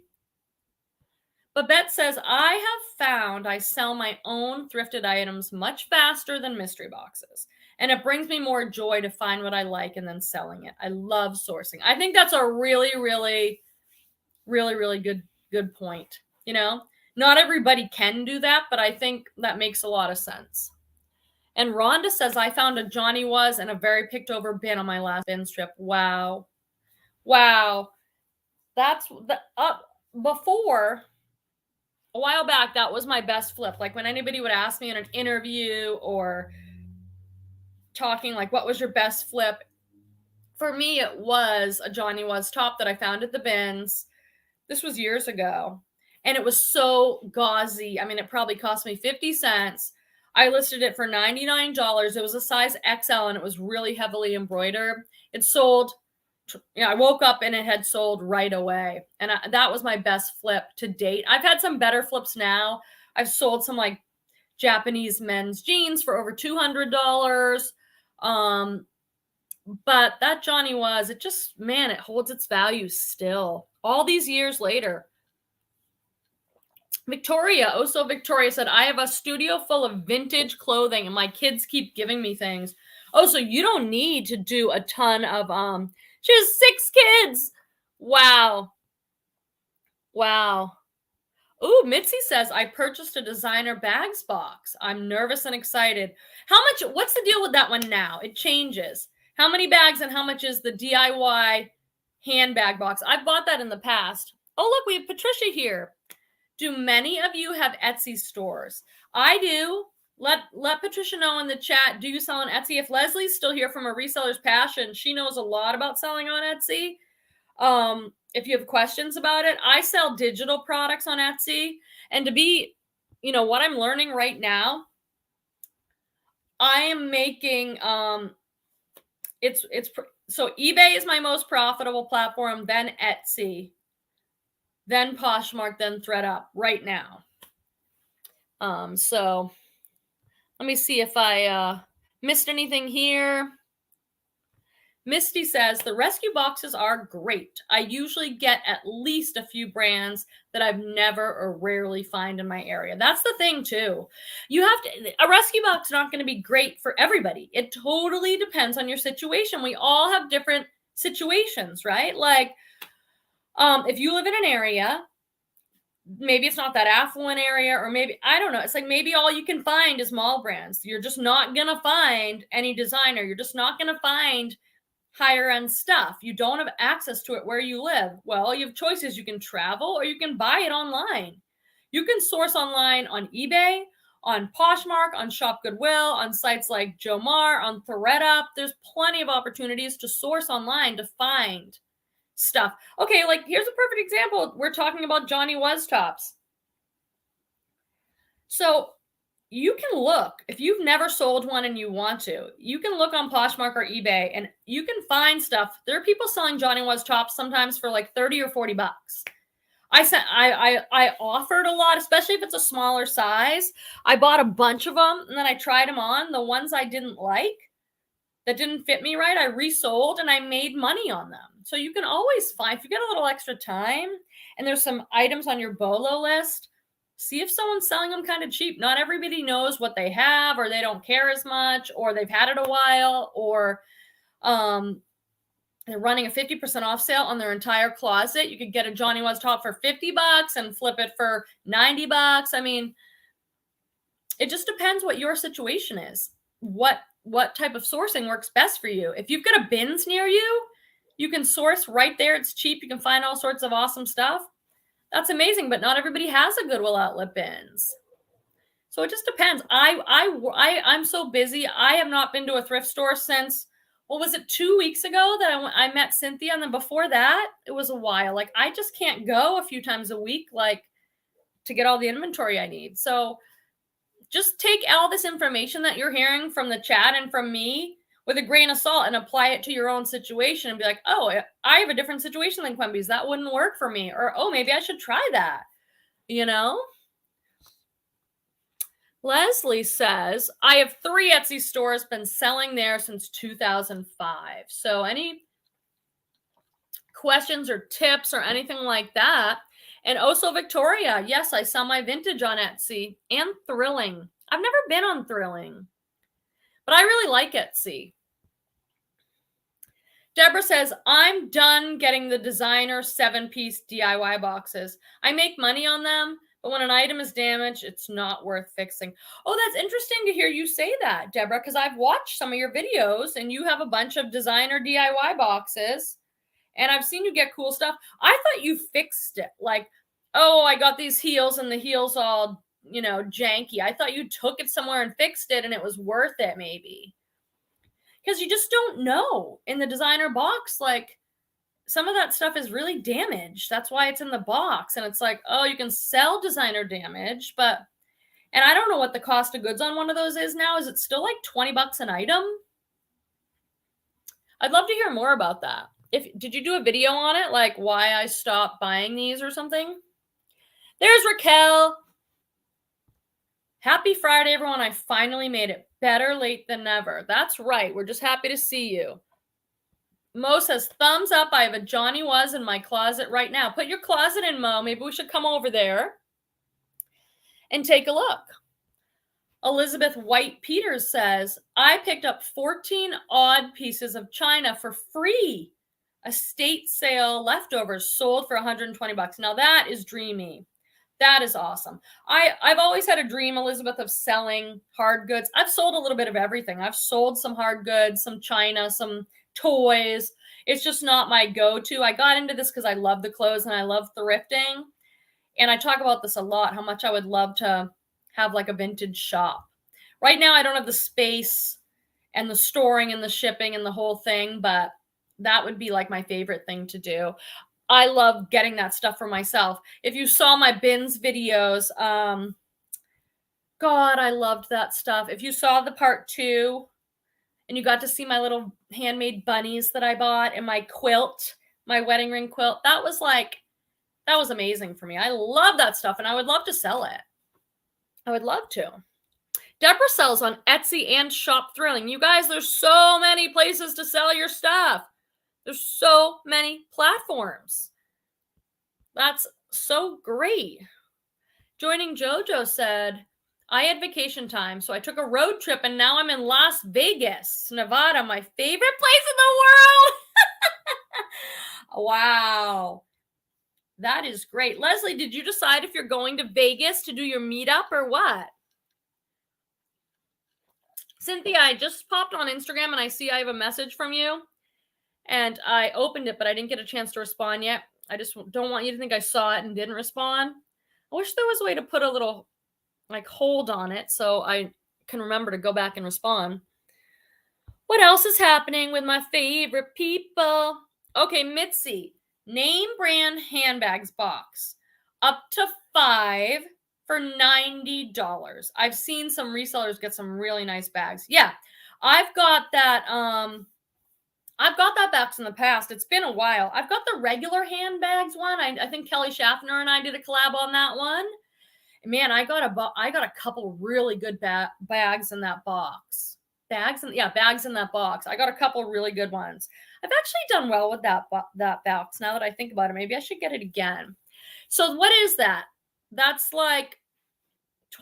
Babette says, I have found I sell my own thrifted items much faster than mystery boxes. And it brings me more joy to find what I like and then selling it. I love sourcing. I think that's a really, really, really, really good point. You know, not everybody can do that, but I think that makes a lot of sense. And Rhonda says, I found a Johnny Was and a very picked over bin on my last bin strip. Wow. Wow. That's the before a while back, that was my best flip. Like when anybody would ask me in an interview or talking like, what was your best flip? For me, it was a Johnny Was top that I found at the bins. This was years ago. And it was so gauzy. I mean, it probably cost me 50 cents. I listed it for $99. It was a size XL and it was really heavily embroidered. It sold, I woke up and it had sold right away. And that was my best flip to date. I've had some better flips now. I've sold some like Japanese men's jeans for over $200. But that Johnny Was, it just, man, it holds its value still. All these years later. Victoria, oh so Victoria said, I have a studio full of vintage clothing and my kids keep giving me things. Oh, so you don't need to do a ton of, she has 6 kids. Wow. Wow. Ooh, Mitzi says, I purchased a designer bags box. I'm nervous and excited. How much, what's the deal with that one now? It changes. How many bags and how much is the DIY handbag box? I've bought that in the past. Oh, look, we have Patricia here. Do many of you have Etsy stores? I do. Let Patricia know in the chat. Do you sell on Etsy? If Leslie's still here from A Reseller's Passion, she knows a lot about selling on Etsy. If you have questions about it, I sell digital products on Etsy. And to be, you know, what I'm learning right now, I am making, so eBay is my most profitable platform, then Etsy, then Poshmark, then Thredup right now. So let me see if I missed anything here. Misty says, the rescue boxes are great. I usually get at least a few brands that I've never or rarely find in my area. That's the thing too. You have to, a rescue box is not going to be great for everybody. It totally depends on your situation. We all have different situations, right? Like, if you live in an area, maybe it's not that affluent area, or maybe, I don't know. It's like maybe all you can find is mall brands. You're just not going to find any designer. You're just not going to find higher end stuff. You don't have access to it where you live. Well, you have choices. You can travel or you can buy it online. You can source online on eBay, on Poshmark, on ShopGoodwill, on sites like Jomar, on Thredup. There's plenty of opportunities to source online to find stuff. Okay, like here's a perfect example. We're talking about Johnny Was tops. So you can look, if you've never sold one and you want to, you can look on Poshmark or eBay and you can find stuff. There are people selling Johnny Was tops sometimes for like 30 or 40 bucks. I offered a lot, especially if it's a smaller size. I bought a bunch of them and then I tried them on. The ones I didn't like, that didn't fit me right, I resold and I made money on them. So you can always find, if you get a little extra time and there's some items on your BOLO list, see if someone's selling them kind of cheap. Not everybody knows what they have, or they don't care as much, or they've had it a while, or they're running a 50% off sale on their entire closet. You could get a Johnny Was top for 50 bucks and flip it for 90 bucks. I mean, it just depends what your situation is. What type of sourcing works best for you. If you've got a bins near you, you can source right there. It's cheap. You can find all sorts of awesome stuff. That's amazing, but not everybody has a Goodwill outlet bins. So it just depends. I'm so busy. I have not been to a thrift store since, what was it, 2 weeks ago that I met Cynthia, and then before that, it was a while. Like, I just can't go a few times a week, like, to get all the inventory I need. So just take all this information that you're hearing from the chat and from me with a grain of salt and apply it to your own situation and be like, oh, I have a different situation than Quimby's. That wouldn't work for me. Or, oh, maybe I should try that, you know? Leslie says, I have 3 Etsy stores, been selling there since 2005. So any questions or tips or anything like that? And also Victoria, yes, I sell my vintage on Etsy and Thrilling. I've never been on Thrilling, but I really like Etsy. Deborah says, I'm done getting the designer 7-piece DIY boxes. I make money on them, but when an item is damaged, it's not worth fixing. Oh, that's interesting to hear you say that, Deborah, because I've watched some of your videos and you have a bunch of designer DIY boxes and I've seen you get cool stuff. I thought you fixed it. Like, oh, I got these heels and the heels all, janky. I thought you took it somewhere and fixed it and it was worth it maybe. Because you just don't know in the designer box, like some of that stuff is really damaged. That's why it's in the box. And it's like, oh, you can sell designer damage, and I don't know what the cost of goods on one of those is now. Is it still like $20 an item? I'd love to hear more about that. Did you do a video on it? Like why I stopped buying these or something? There's Raquel. Happy Friday, everyone. I finally made it. Better late than never. That's right. We're just happy to see you. Mo says, thumbs up. I have a Johnny Was in my closet right now. Put your closet in, Mo. Maybe we should come over there and take a look. Elizabeth White Peters says, I picked up 14 odd pieces of china for free. Estate sale leftovers sold for $120. Now that is dreamy. That is awesome. I've always had a dream, Elizabeth, of selling hard goods. I've sold a little bit of everything. I've sold some hard goods, some china, some toys. It's just not my go-to. I got into this because I love the clothes and I love thrifting. And I talk about this a lot, how much I would love to have like a vintage shop. Right now, I don't have the space and the storing and the shipping and the whole thing, but that would be like my favorite thing to do. I love getting that stuff for myself. If you saw my bins videos, God, I loved that stuff. If you saw the part 2 and you got to see my little handmade bunnies that I bought and my quilt, my wedding ring quilt, that was amazing for me. I love that stuff and I would love to sell it. I would love to. Deborah sells on Etsy and Shop Thrilling. You guys, there's so many places to sell your stuff. There's so many platforms. That's so great. Joining JoJo said, I had vacation time, so I took a road trip and now I'm in Las Vegas, Nevada, my favorite place in the world. Wow. That is great. Leslie, did you decide if you're going to Vegas to do your meetup or what? Cynthia, I just popped on Instagram and I see I have a message from you. And I opened it, but I didn't get a chance to respond yet. I just don't want you to think I saw it and didn't respond. I wish there was a way to put a little hold on it so I can remember to go back and respond. What else is happening with my favorite people? Okay, Mitzi, name brand handbags box. Up to 5 for $90. I've seen some resellers get some really nice bags. Yeah, I've got that box in the past. It's been a while. I've got the regular handbags one. I think Kelly Schaffner and I did a collab on that one. Man, I got a couple really good bags in that box. Bags in that box. I got a couple really good ones. I've actually done well with that box. Now that I think about it, maybe I should get it again. So what is that? That's like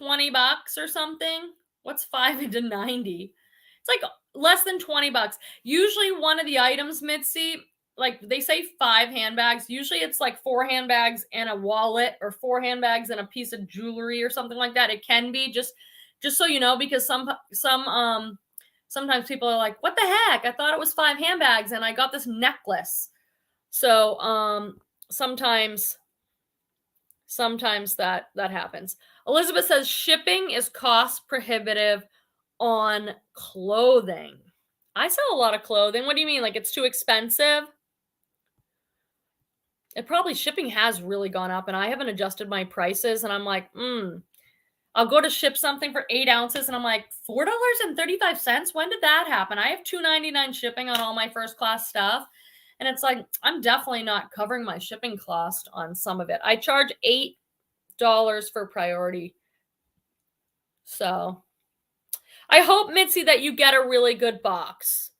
$20 or something. What's 5 into 90? It's like less than $20. Usually one of the items, Mitzi, like they say 5 handbags. Usually it's like 4 handbags and a wallet or 4 handbags and a piece of jewelry or something like that. It can be just so you know, because sometimes people are like, what the heck? I thought it was 5 handbags and I got this necklace. So sometimes that happens. Elizabeth says shipping is cost prohibitive on clothing. I sell a lot of clothing. What do you mean? Like it's too expensive? Shipping has really gone up and I haven't adjusted my prices and I'm like, I'll go to ship something for 8 ounces and I'm like, $4.35? When did that happen? I have $2.99 shipping on all my first class stuff. And it's like, I'm definitely not covering my shipping cost on some of it. I charge $8 for priority So I hope, Mitzi, that you get a really good box.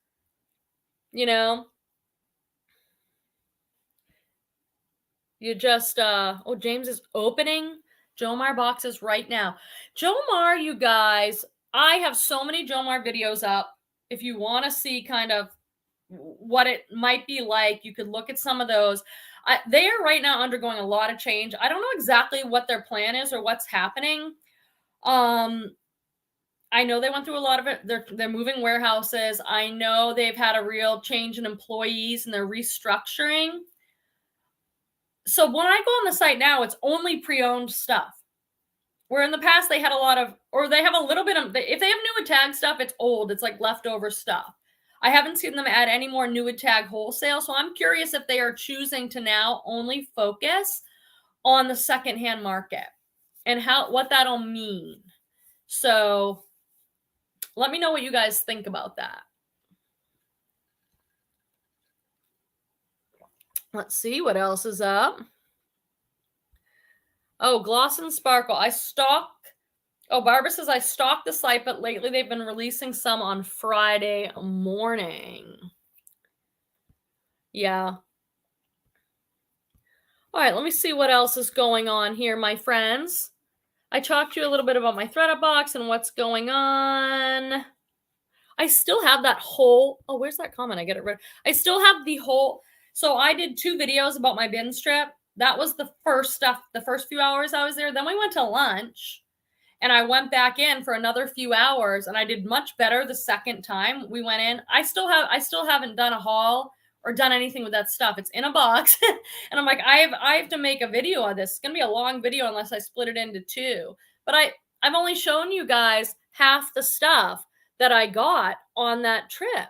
You just, James is opening Jomar boxes right now. Jomar, you guys, I have so many Jomar videos up. If you want to see kind of what it might be like, you could look at some of those. They are right now undergoing a lot of change. I don't know exactly what their plan is or what's happening. I know they went through a lot of it. They're moving warehouses. I know they've had a real change in employees and they're restructuring. So when I go on the site now, it's only pre-owned stuff. Where in the past they had a lot of, or they have a little bit of, if they have new tag stuff, it's old. It's like leftover stuff. I haven't seen them add any more new tag wholesale. So I'm curious if they are choosing to now only focus on the secondhand market and what that'll mean. So let me know what you guys think about that. Let's see what else is up. Oh, Gloss and Sparkle. Barbara says, I stalk the site, but lately they've been releasing some on Friday morning. Yeah. All right, let me see what else is going on here, my friends. I talked to you a little bit about my Thredup box and what's going on. I still have that whole, where's that comment? I get it right. I still have the whole, so I did 2 videos about my bin strip. That was the first stuff, the first few hours I was there. Then we went to lunch and I went back in for another few hours and I did much better the second time we went in. I still haven't done a haul or done anything with that stuff. It's in a box. And I'm like, I have to make a video of this. It's going to be a long video unless I split it into 2. But I've only shown you guys half the stuff that I got on that trip.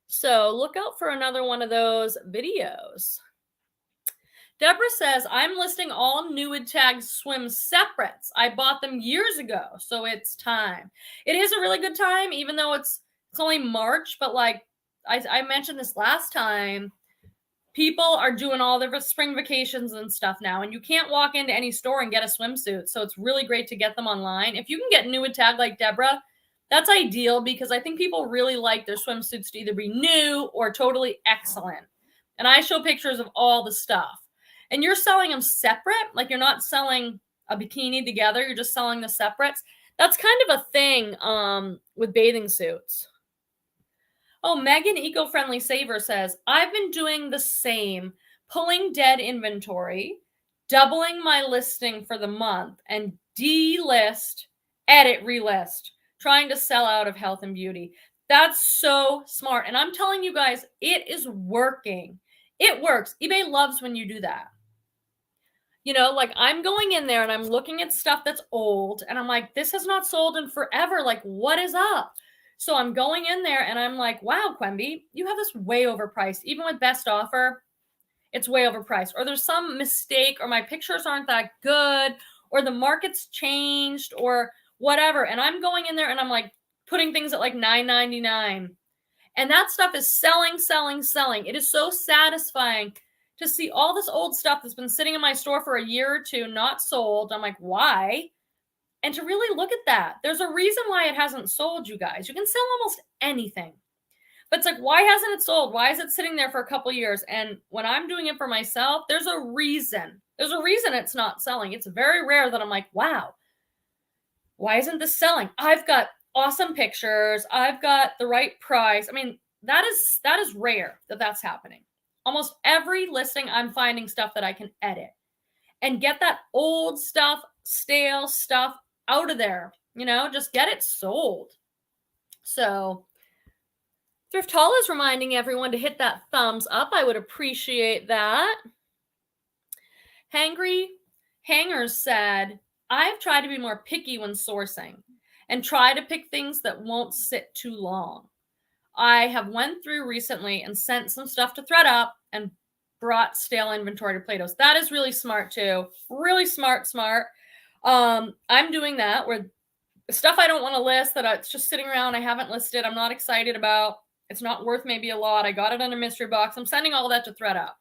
So look out for another one of those videos. Deborah says, I'm listing all Newid Tag swim separates. I bought them years ago, so it's time. It is a really good time, even though it's only March, but like I mentioned this last time, people are doing all their spring vacations and stuff now, and you can't walk into any store and get a swimsuit, so it's really great to get them online. If you can get Newid Tag like Deborah, that's ideal because I think people really like their swimsuits to either be new or totally excellent. And I show pictures of all the stuff. And you're selling them separate, like you're not selling a bikini together, you're just selling the separates. That's kind of a thing with bathing suits. Oh, Megan Eco-Friendly Saver says, I've been doing the same, pulling dead inventory, doubling my listing for the month, and delist, edit, relist, trying to sell out of health and beauty. That's so smart. And I'm telling you guys, it is working. It works. eBay loves when you do that. Like I'm going in there and I'm looking at stuff that's old and I'm like, this has not sold in forever. Like, what is up? So I'm going in there and I'm like, wow, Quemby, you have this way overpriced. Even with best offer, it's way overpriced. Or there's some mistake or my pictures aren't that good or the market's changed or whatever. And I'm going in there and I'm like putting things at like $9.99. And that stuff is selling, selling, selling. It is so satisfying to see all this old stuff that's been sitting in my store for a year or 2, not sold. I'm like, why? And to really look at that, there's a reason why it hasn't sold, you guys. You can sell almost anything. But it's like, why hasn't it sold? Why is it sitting there for a couple years? And when I'm doing it for myself, there's a reason. There's a reason it's not selling. It's very rare that I'm like, wow, why isn't this selling? I've got awesome pictures. I've got the right price. I mean, that is rare that that's happening. Almost every listing, I'm finding stuff that I can edit and get that old stuff, stale stuff out of there, just get it sold. So Thrift Haul is reminding everyone to hit that thumbs up. I would appreciate that. Hangry Hangers said, I've tried to be more picky when sourcing and try to pick things that won't sit too long. I have went through recently and sent some stuff to Thredup and brought stale inventory to Plato's. That is really smart too. Really smart. I'm doing that where stuff I don't want to list that it's just sitting around. I haven't listed. I'm not excited about. It's not worth maybe a lot. I got it in a mystery box. I'm sending all that to Thredup.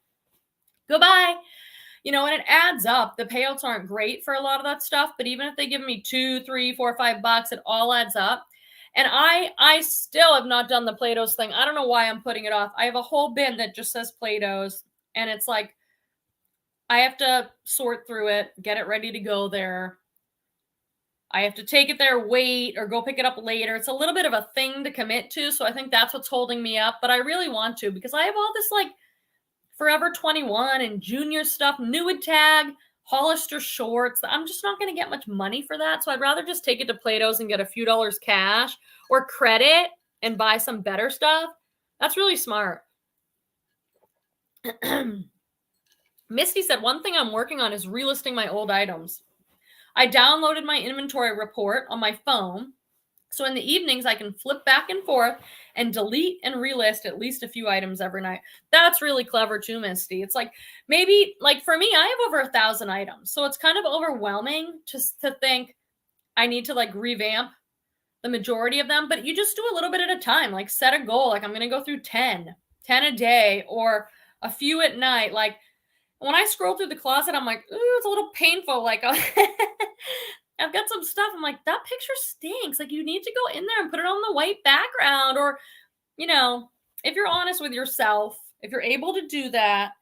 Goodbye. And it adds up. The payouts aren't great for a lot of that stuff, but even if they give me $2, $3, $4, $5, it all adds up. And I still have not done the Play-Dohs thing. I don't know why I'm putting it off. I have a whole bin that just says Play-Dohs, and it's like I have to sort through it, get it ready to go there. I have to take it there, wait, or go pick it up later. It's a little bit of a thing to commit to, so I think that's what's holding me up. But I really want to, because I have all this like Forever 21 and junior stuff, Nude Tag, Hollister shorts. I'm just not going to get much money for that. So I'd rather just take it to Play-Dohs and get a few dollars cash or credit and buy some better stuff. That's really smart. Misty said, one thing I'm working on is relisting my old items. I downloaded my inventory report on my phone. So in the evenings, I can flip back and forth and delete and relist at least a few items every night. That's really clever too, Misty. It's like, maybe, like for me, I have over 1,000 items. So it's kind of overwhelming just to think I need to like revamp the majority of them. But you just do a little bit at a time. Like set a goal. Like I'm going to go through 10 a day or a few at night. Like when I scroll through the closet, I'm like, ooh, it's a little painful. Like I've got some stuff. I'm like, that picture stinks. Like you need to go in there and put it on the white background. Or, if you're honest with yourself, if you're able to do that,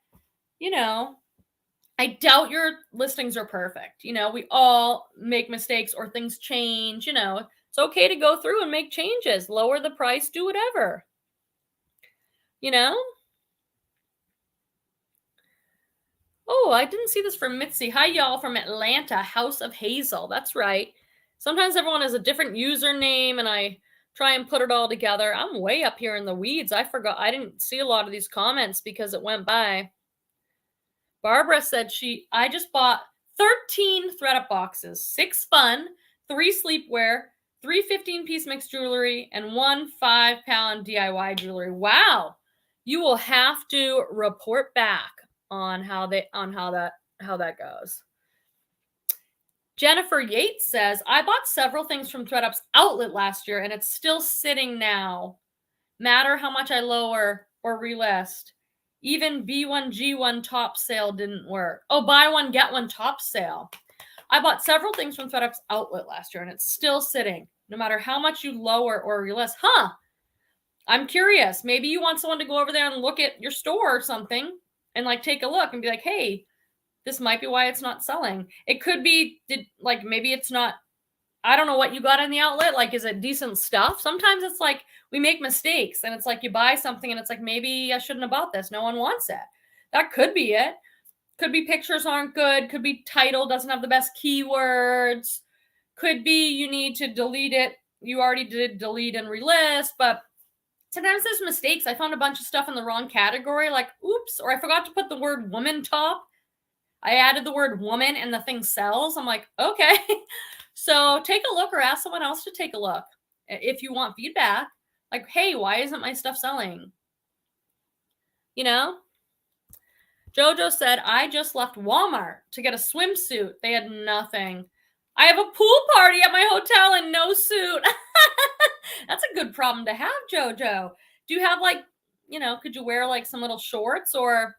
I doubt your listings are perfect. We all make mistakes or things change. It's okay to go through and make changes, lower the price, do whatever, Oh, I didn't see this from Mitzi. Hi, y'all, from Atlanta, House of Hazel. That's right. Sometimes everyone has a different username, and I try and put it all together. I'm way up here in the weeds. I forgot. I didn't see a lot of these comments because it went by. Barbara said I just bought 13 Thredup boxes, 6 fun, 3 sleepwear, 3 15-piece mixed jewelry, and 1 5-pound DIY jewelry. Wow. You will have to report back on how that goes. Jennifer Yates says, I bought several things from Thredup's outlet last year and it's still sitting now. Matter how much I lower or relist. Even B1G1 top sale didn't work. Oh, buy one, get one top sale. I bought several things from Thredup's outlet last year and it's still sitting no matter how much you lower or relist. I'm curious. Maybe you want someone to go over there and look at your store or something and like take a look and be like, hey, this might be why it's not selling. It could be maybe it's not, I don't know what you got in the outlet. Like, is it decent stuff? Sometimes it's like we make mistakes and it's like you buy something and it's like, maybe I shouldn't have bought this. No one wants it. That could be it. Could be pictures aren't good. Could be title doesn't have the best keywords. Could be you need to delete it. You already did delete and relist, but sometimes there's mistakes. I found a bunch of stuff in the wrong category, like, oops, or I forgot to put the word woman top. I added the word woman and the thing sells. I'm like, okay. So take a look or ask someone else to take a look. If you want feedback, like, hey, why isn't my stuff selling? Jojo said, I just left Walmart to get a swimsuit. They had nothing. I have a pool party at my hotel and no suit. That's a good problem to have, Jojo. Do you have could you wear like some little shorts or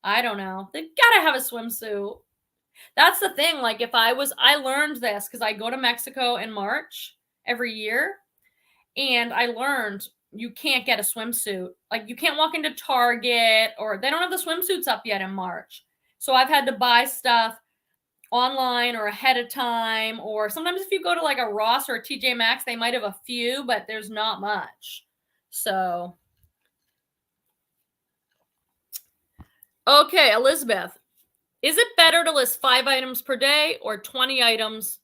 I don't know. They've got to have a swimsuit. That's the thing. Like I learned this because I go to Mexico in March every year and I learned you can't get a swimsuit. Like you can't walk into Target or they don't have the swimsuits up yet in March. So I've had to buy stuff online or ahead of time, or sometimes if you go to like a Ross or a TJ Maxx, they might have a few, but there's not much. So, okay, Elizabeth, is it better to list 5 items per day or 20 items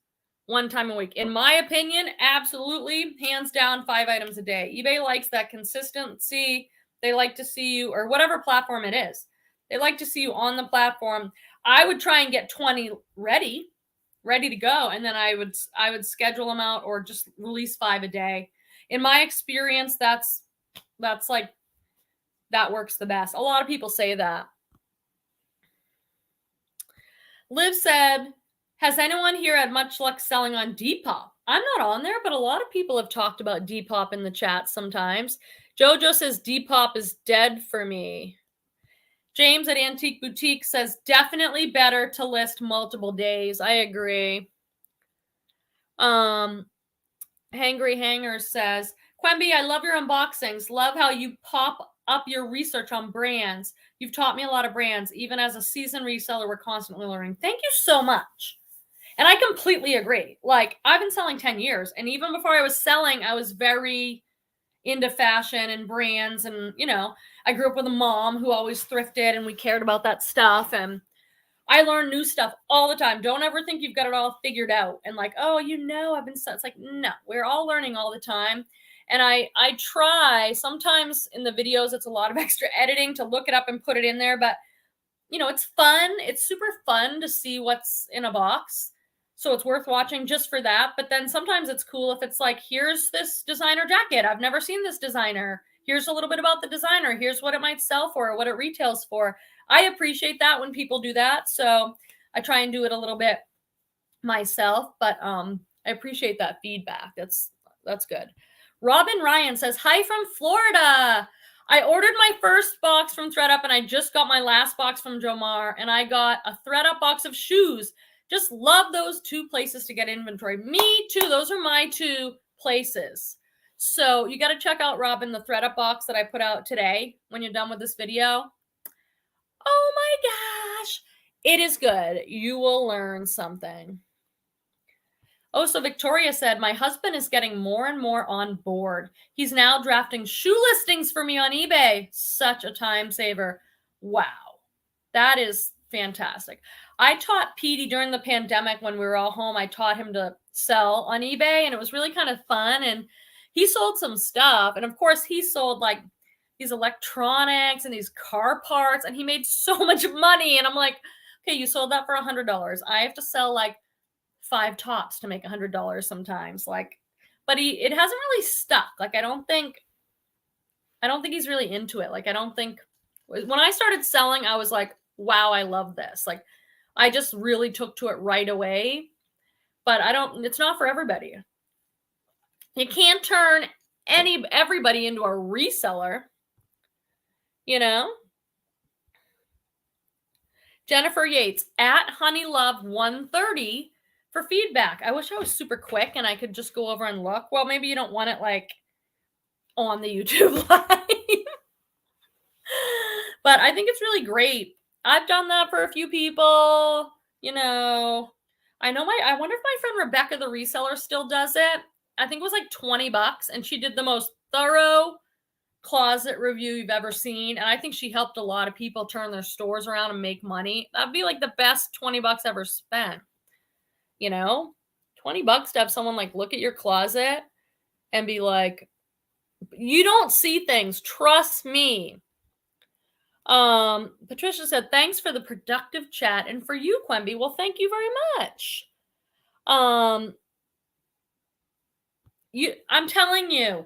one time a week? In my opinion, absolutely, hands down, 5 items a day. eBay likes that consistency. They like to see you, or whatever platform it is, they like to see you on the platform. I would try and get 20 ready to go. And then I would schedule them out or just release 5 a day. In my experience, that's like, that works the best. A lot of people say that. Liv said, has anyone here had much luck selling on Depop? I'm not on there, but a lot of people have talked about Depop in the chat sometimes. Jojo says Depop is dead for me. James at Antique Boutique says, definitely better to list multiple days. I agree. Hangry Hanger says, Quemby, I love your unboxings. Love how you pop up your research on brands. You've taught me a lot of brands. Even as a seasoned reseller, we're constantly learning. Thank you so much. And I completely agree. Like, I've been selling 10 years. And even before I was selling, I was very into fashion and brands. And, you know, I grew up with a mom who always thrifted and we cared about that stuff. And I learn new stuff all the time. Don't ever think you've got it all figured out. And like, oh, you know, I've been, it's like, no, we're all learning all the time. And I try, sometimes in the videos, it's a lot of extra editing to look it up and put it in there. But, you know, it's fun. It's super fun to see what's in a box. So it's worth watching just for that. But then sometimes it's cool if it's like, here's this designer jacket. I've never seen this designer. Here's a little bit about the designer. Here's what it might sell for, or what it retails for. I appreciate that when people do that. So I try and do it a little bit myself, but I appreciate that feedback. That's good. Robin Ryan says, hi from Florida. I ordered my first box from Thredup and I just got my last box from Jomar, and I got a Thredup box of shoes. Just love those two places to get inventory. Me too. Those are my two places. So you got to check out, Robin, the Thredup box that I put out today when you're done with this video. Oh my gosh. It is good. You will learn something. Oh, so Victoria said, my husband is getting more and more on board. He's now drafting shoe listings for me on eBay. Such a time saver. Wow. That is fantastic. I taught Petey during the pandemic when we were all home. I taught him to sell on eBay, and it was really kind of fun. And he sold some stuff. And of course, he sold like these electronics and these car parts, and he made so much money. And I'm like, okay, you sold that for $100. I have to sell like 5 tops to make $100 sometimes. Like, but it hasn't really stuck. Like, I don't think he's really into it. Like, I don't think when I started selling, I was like, wow, I love this. Like, I just really took to it right away, but it's not for everybody. You can't turn everybody into a reseller, you know? Jennifer Yates at honeylove130 for feedback. I wish I was super quick and I could just go over and look. Well, maybe you don't want it like on the YouTube live, but I think it's really great. I've done that for a few people, you know. I wonder if my friend Rebecca, the reseller, still does it. I think it was like $20, and she did the most thorough closet review you've ever seen. And I think she helped a lot of people turn their stores around and make money. That'd be like the best $20 ever spent. You know, $20 to have someone like look at your closet and be like, you don't see things. Trust me. Patricia said, thanks for the productive chat. And for you, Quemby, well, thank you very much. I'm telling you,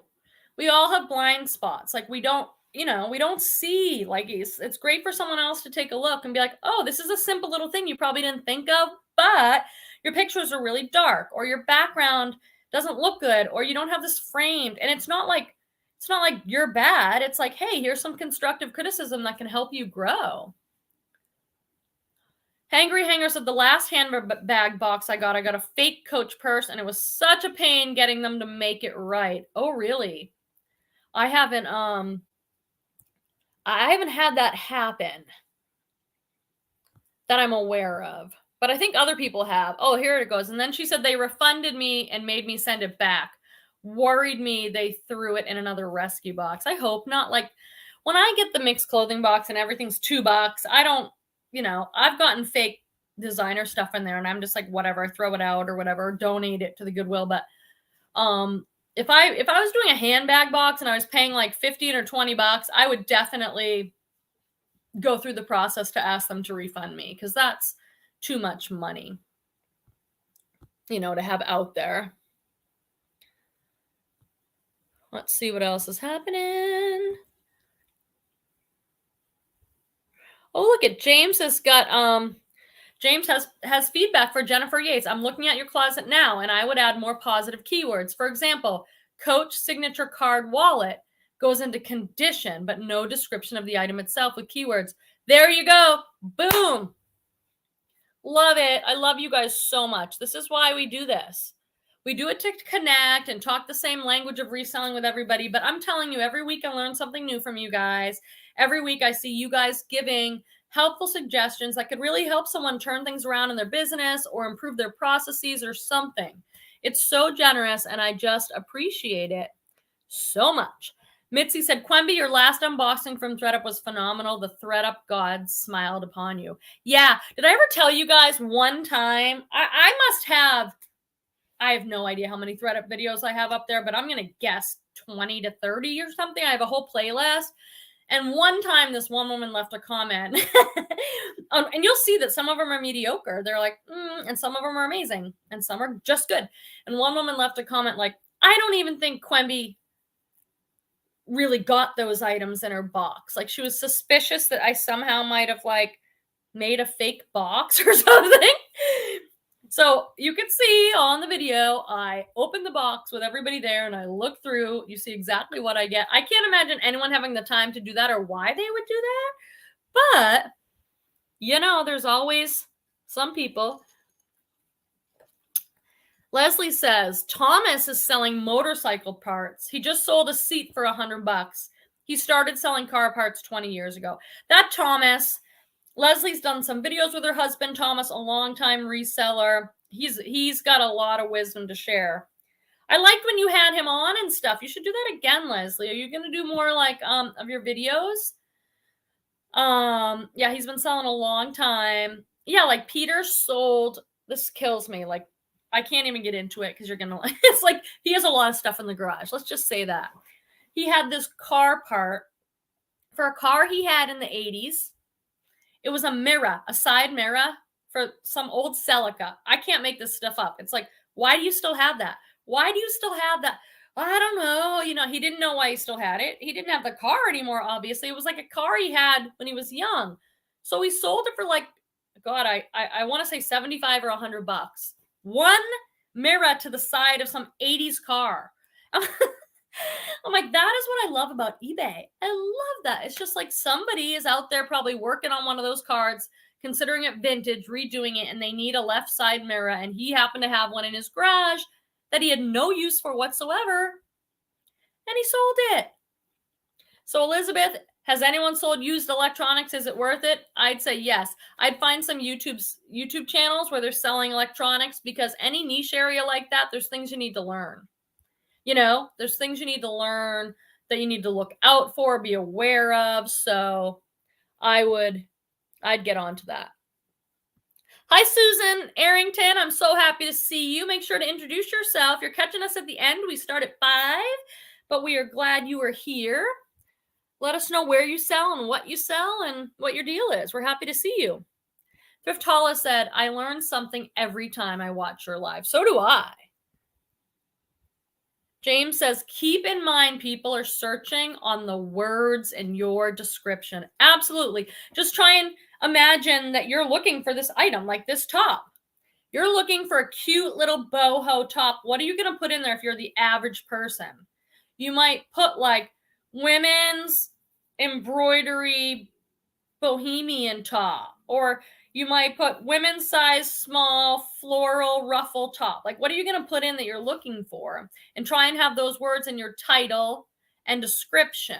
we all have blind spots. Like, we don't see, like, it's great for someone else to take a look and be like, oh, this is a simple little thing you probably didn't think of, but your pictures are really dark, or your background doesn't look good, or you don't have this framed. And it's not like you're bad. It's like, hey, here's some constructive criticism that can help you grow. Hangry Hanger said, the last handbag box I got a fake Coach purse, and it was such a pain getting them to make it right. Oh, really? I haven't had that happen that I'm aware of, but I think other people have. Oh, here it goes. And then she said they refunded me and made me send it back. Worried me they threw it in another rescue box. I hope not. Like, when I get the mixed clothing box and everything's $2, I don't, I've gotten fake designer stuff in there, and I'm just like, whatever, throw it out or whatever, donate it to the Goodwill. But if I was doing a handbag box and I was paying like 15 or 20 bucks, I would definitely go through the process to ask them to refund me, because that's too much money, to have out there. Let's see what else is happening. Oh, look at James has got James has feedback for Jennifer Yates. I'm looking at your closet now, and I would add more positive keywords. For example, Coach signature card wallet goes into condition, but no description of the item itself with keywords. There you go. Boom. Love it. I love you guys so much. This is why we do this. We do it to connect and talk the same language of reselling with everybody. But I'm telling you, every week I learn something new from you guys. Every week I see you guys giving helpful suggestions that could really help someone turn things around in their business or improve their processes or something. It's so generous and I just appreciate it so much. Mitzi said, Quemby, your last unboxing from Thredup was phenomenal. The Thredup gods smiled upon you. Yeah. Did I ever tell you guys one time? I have no idea how many Thredup videos I have up there, but I'm going to guess 20 to 30 or something. I have a whole playlist. And one time this one woman left a comment and you'll see that some of them are mediocre. They're like, and some of them are amazing and some are just good. And one woman left a comment like, I don't even think Quemby really got those items in her box. Like she was suspicious that I somehow might have like made a fake box or something. So you can see on the video, I opened the box with everybody there and I look through, you see exactly what I get. I can't imagine anyone having the time to do that or why they would do that. But, you know, there's always some people. Leslie says, Thomas is selling motorcycle parts. He just sold a seat for $100. He started selling car parts 20 years ago. That Thomas... Leslie's done some videos with her husband, Thomas, a long-time reseller. He's got a lot of wisdom to share. I liked when you had him on and stuff. You should do that again, Leslie. Are you going to do more like of your videos? Yeah, he's been selling a long time. Yeah, like Peter sold, this kills me. Like, I can't even get into it because you're going to, it's like he has a lot of stuff in the garage. Let's just say that. He had this car part for a car he had in the 80s. It was a mirror, a side mirror for some old Celica. I can't make this stuff up. It's like, why do you still have that? Why do you still have that? I don't know. You know, he didn't know why he still had it. He didn't have the car anymore, obviously. It was like a car he had when he was young. So he sold it for like, God, I want to say 75 or $100. One mirror to the side of some 80s car. I'm like, that is what I love about eBay. I love that. It's just like somebody is out there probably working on one of those cards, considering it vintage, redoing it, and they need a left side mirror. And he happened to have one in his garage that he had no use for whatsoever. And he sold it. So Elizabeth, has anyone sold used electronics? Is it worth it? I'd say yes. I'd find some YouTube channels where they're selling electronics because any niche area like that, there's things you need to learn. You know, there's things you need to learn that you need to look out for, be aware of. So I'd get onto that. Hi, Susan Arrington. I'm so happy to see you. Make sure to introduce yourself. You're catching us at the end. We start at 5, but we are glad you are here. Let us know where you sell and what you sell and what your deal is. We're happy to see you. Thrift Hauls said, I learn something every time I watch your live. So do I. James says, keep in mind people are searching on the words in your description. Absolutely. Just try and imagine that you're looking for this item, like this top. You're looking for a cute little boho top. What are you going to put in there if you're the average person? You might put like women's embroidery bohemian top, or you might put women's size small floral ruffle top. Like, what are you going to put in that you're looking for? And try and have those words in your title and description.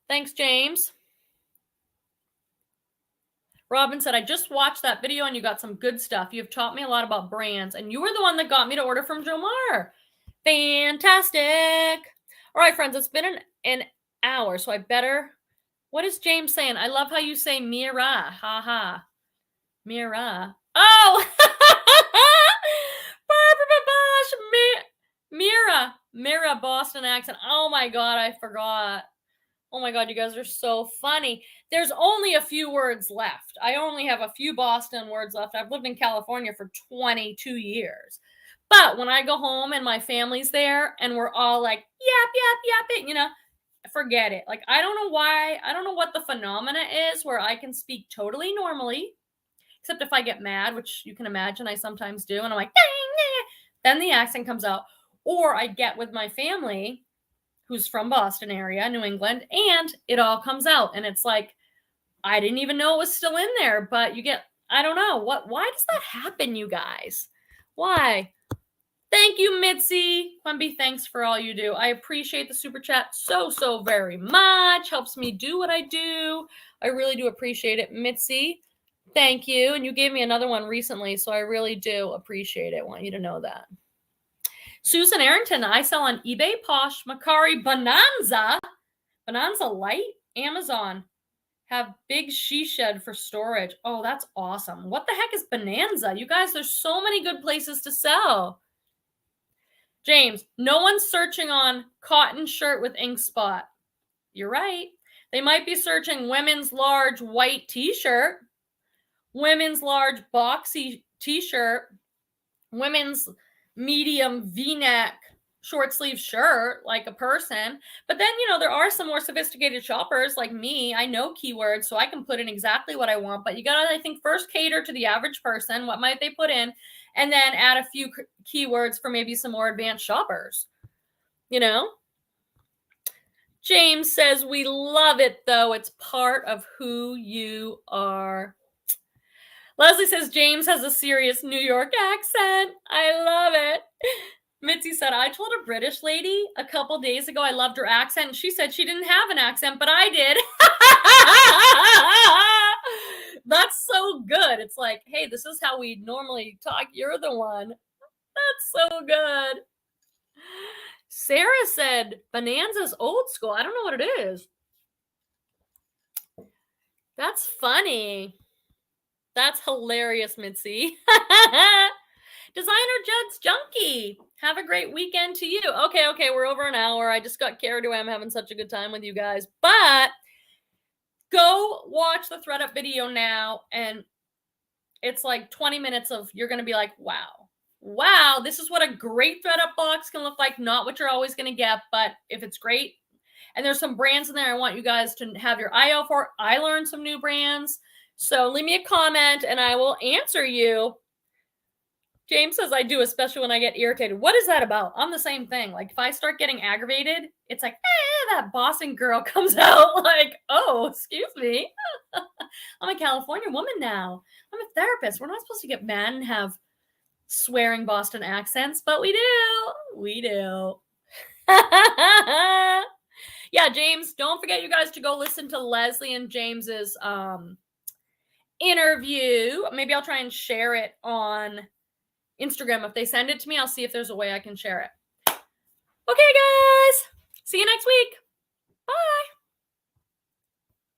Thanks, James. Robin said, I just watched that video and you got some good stuff. You've taught me a lot about brands and you were the one that got me to order from Jomar. Fantastic. All right, friends, it's been an hour, so I better... What is James saying? I love how you say Mira. Ha ha. Mira. Oh! Mira. Mira, Boston accent. Oh my God, I forgot. Oh my God, you guys are so funny. There's only a few words left. I only have a few Boston words left. I've lived in California for 22 years. But when I go home and my family's there and we're all like, yap, you know, forget it. Like, I don't know why. I don't know what the phenomena is where I can speak totally normally, except if I get mad, which you can imagine I sometimes do. And I'm like, then the accent comes out. Or I get with my family who's from Boston area, New England, and it all comes out. And it's like, I didn't even know it was still in there, but you get, I don't know, why does that happen, you guys? Why? Thank you, Mitzi. Quimby, thanks for all you do. I appreciate the super chat so very much. Helps me do what I do. I really do appreciate it. Mitzi, thank you. And you gave me another one recently, so I really do appreciate it. I want you to know that. Susan Arrington, I sell on eBay, Posh, Macari, Bonanza Light, Amazon. Have big she shed for storage. Oh, that's awesome. What the heck is Bonanza? You guys, there's so many good places to sell. James, no one's searching on cotton shirt with ink spot. You're right. They might be searching women's large white t-shirt, women's large boxy t-shirt, women's medium v-neck short sleeve shirt, like a person. But then, there are some more sophisticated shoppers like me. I know keywords, so I can put in exactly what I want. But you got to, I think, first cater to the average person. What might they put in? And then add a few keywords for maybe some more advanced shoppers. James says, we love it, though. It's part of who you are. Leslie says, James has a serious New York accent. I love it. Mitzi said, I told a British lady a couple days ago I loved her accent, and she said she didn't have an accent, but I did. That's so good. It's like, hey, this is how we normally talk. You're the one. That's so good. Sarah said, Bonanza's old school. I don't know what it is. That's funny. That's hilarious, Mitzi. Designer Judd's Junkie. Have a great weekend to you. Okay, we're over an hour. I just got carried away. I'm having such a good time with you guys. But go watch the Thredup video now. And it's like 20 minutes of, you're going to be like, wow, this is what a great Thredup box can look like. Not what you're always going to get, but if it's great. And there's some brands in there I want you guys to have your eye out for. I learned some new brands. So leave me a comment and I will answer you. James says I do, especially when I get irritated. What is that about? I'm the same thing. Like if I start getting aggravated, it's like, that Boston girl comes out like, oh, excuse me. I'm a California woman now. I'm a therapist. We're not supposed to get mad and have swearing Boston accents, but we do. We do. Yeah, James, don't forget you guys to go listen to Leslie and James's interview. Maybe I'll try and share it on Instagram. If they send it to me, I'll see if there's a way I can share it. Okay, guys. See you next week. Bye.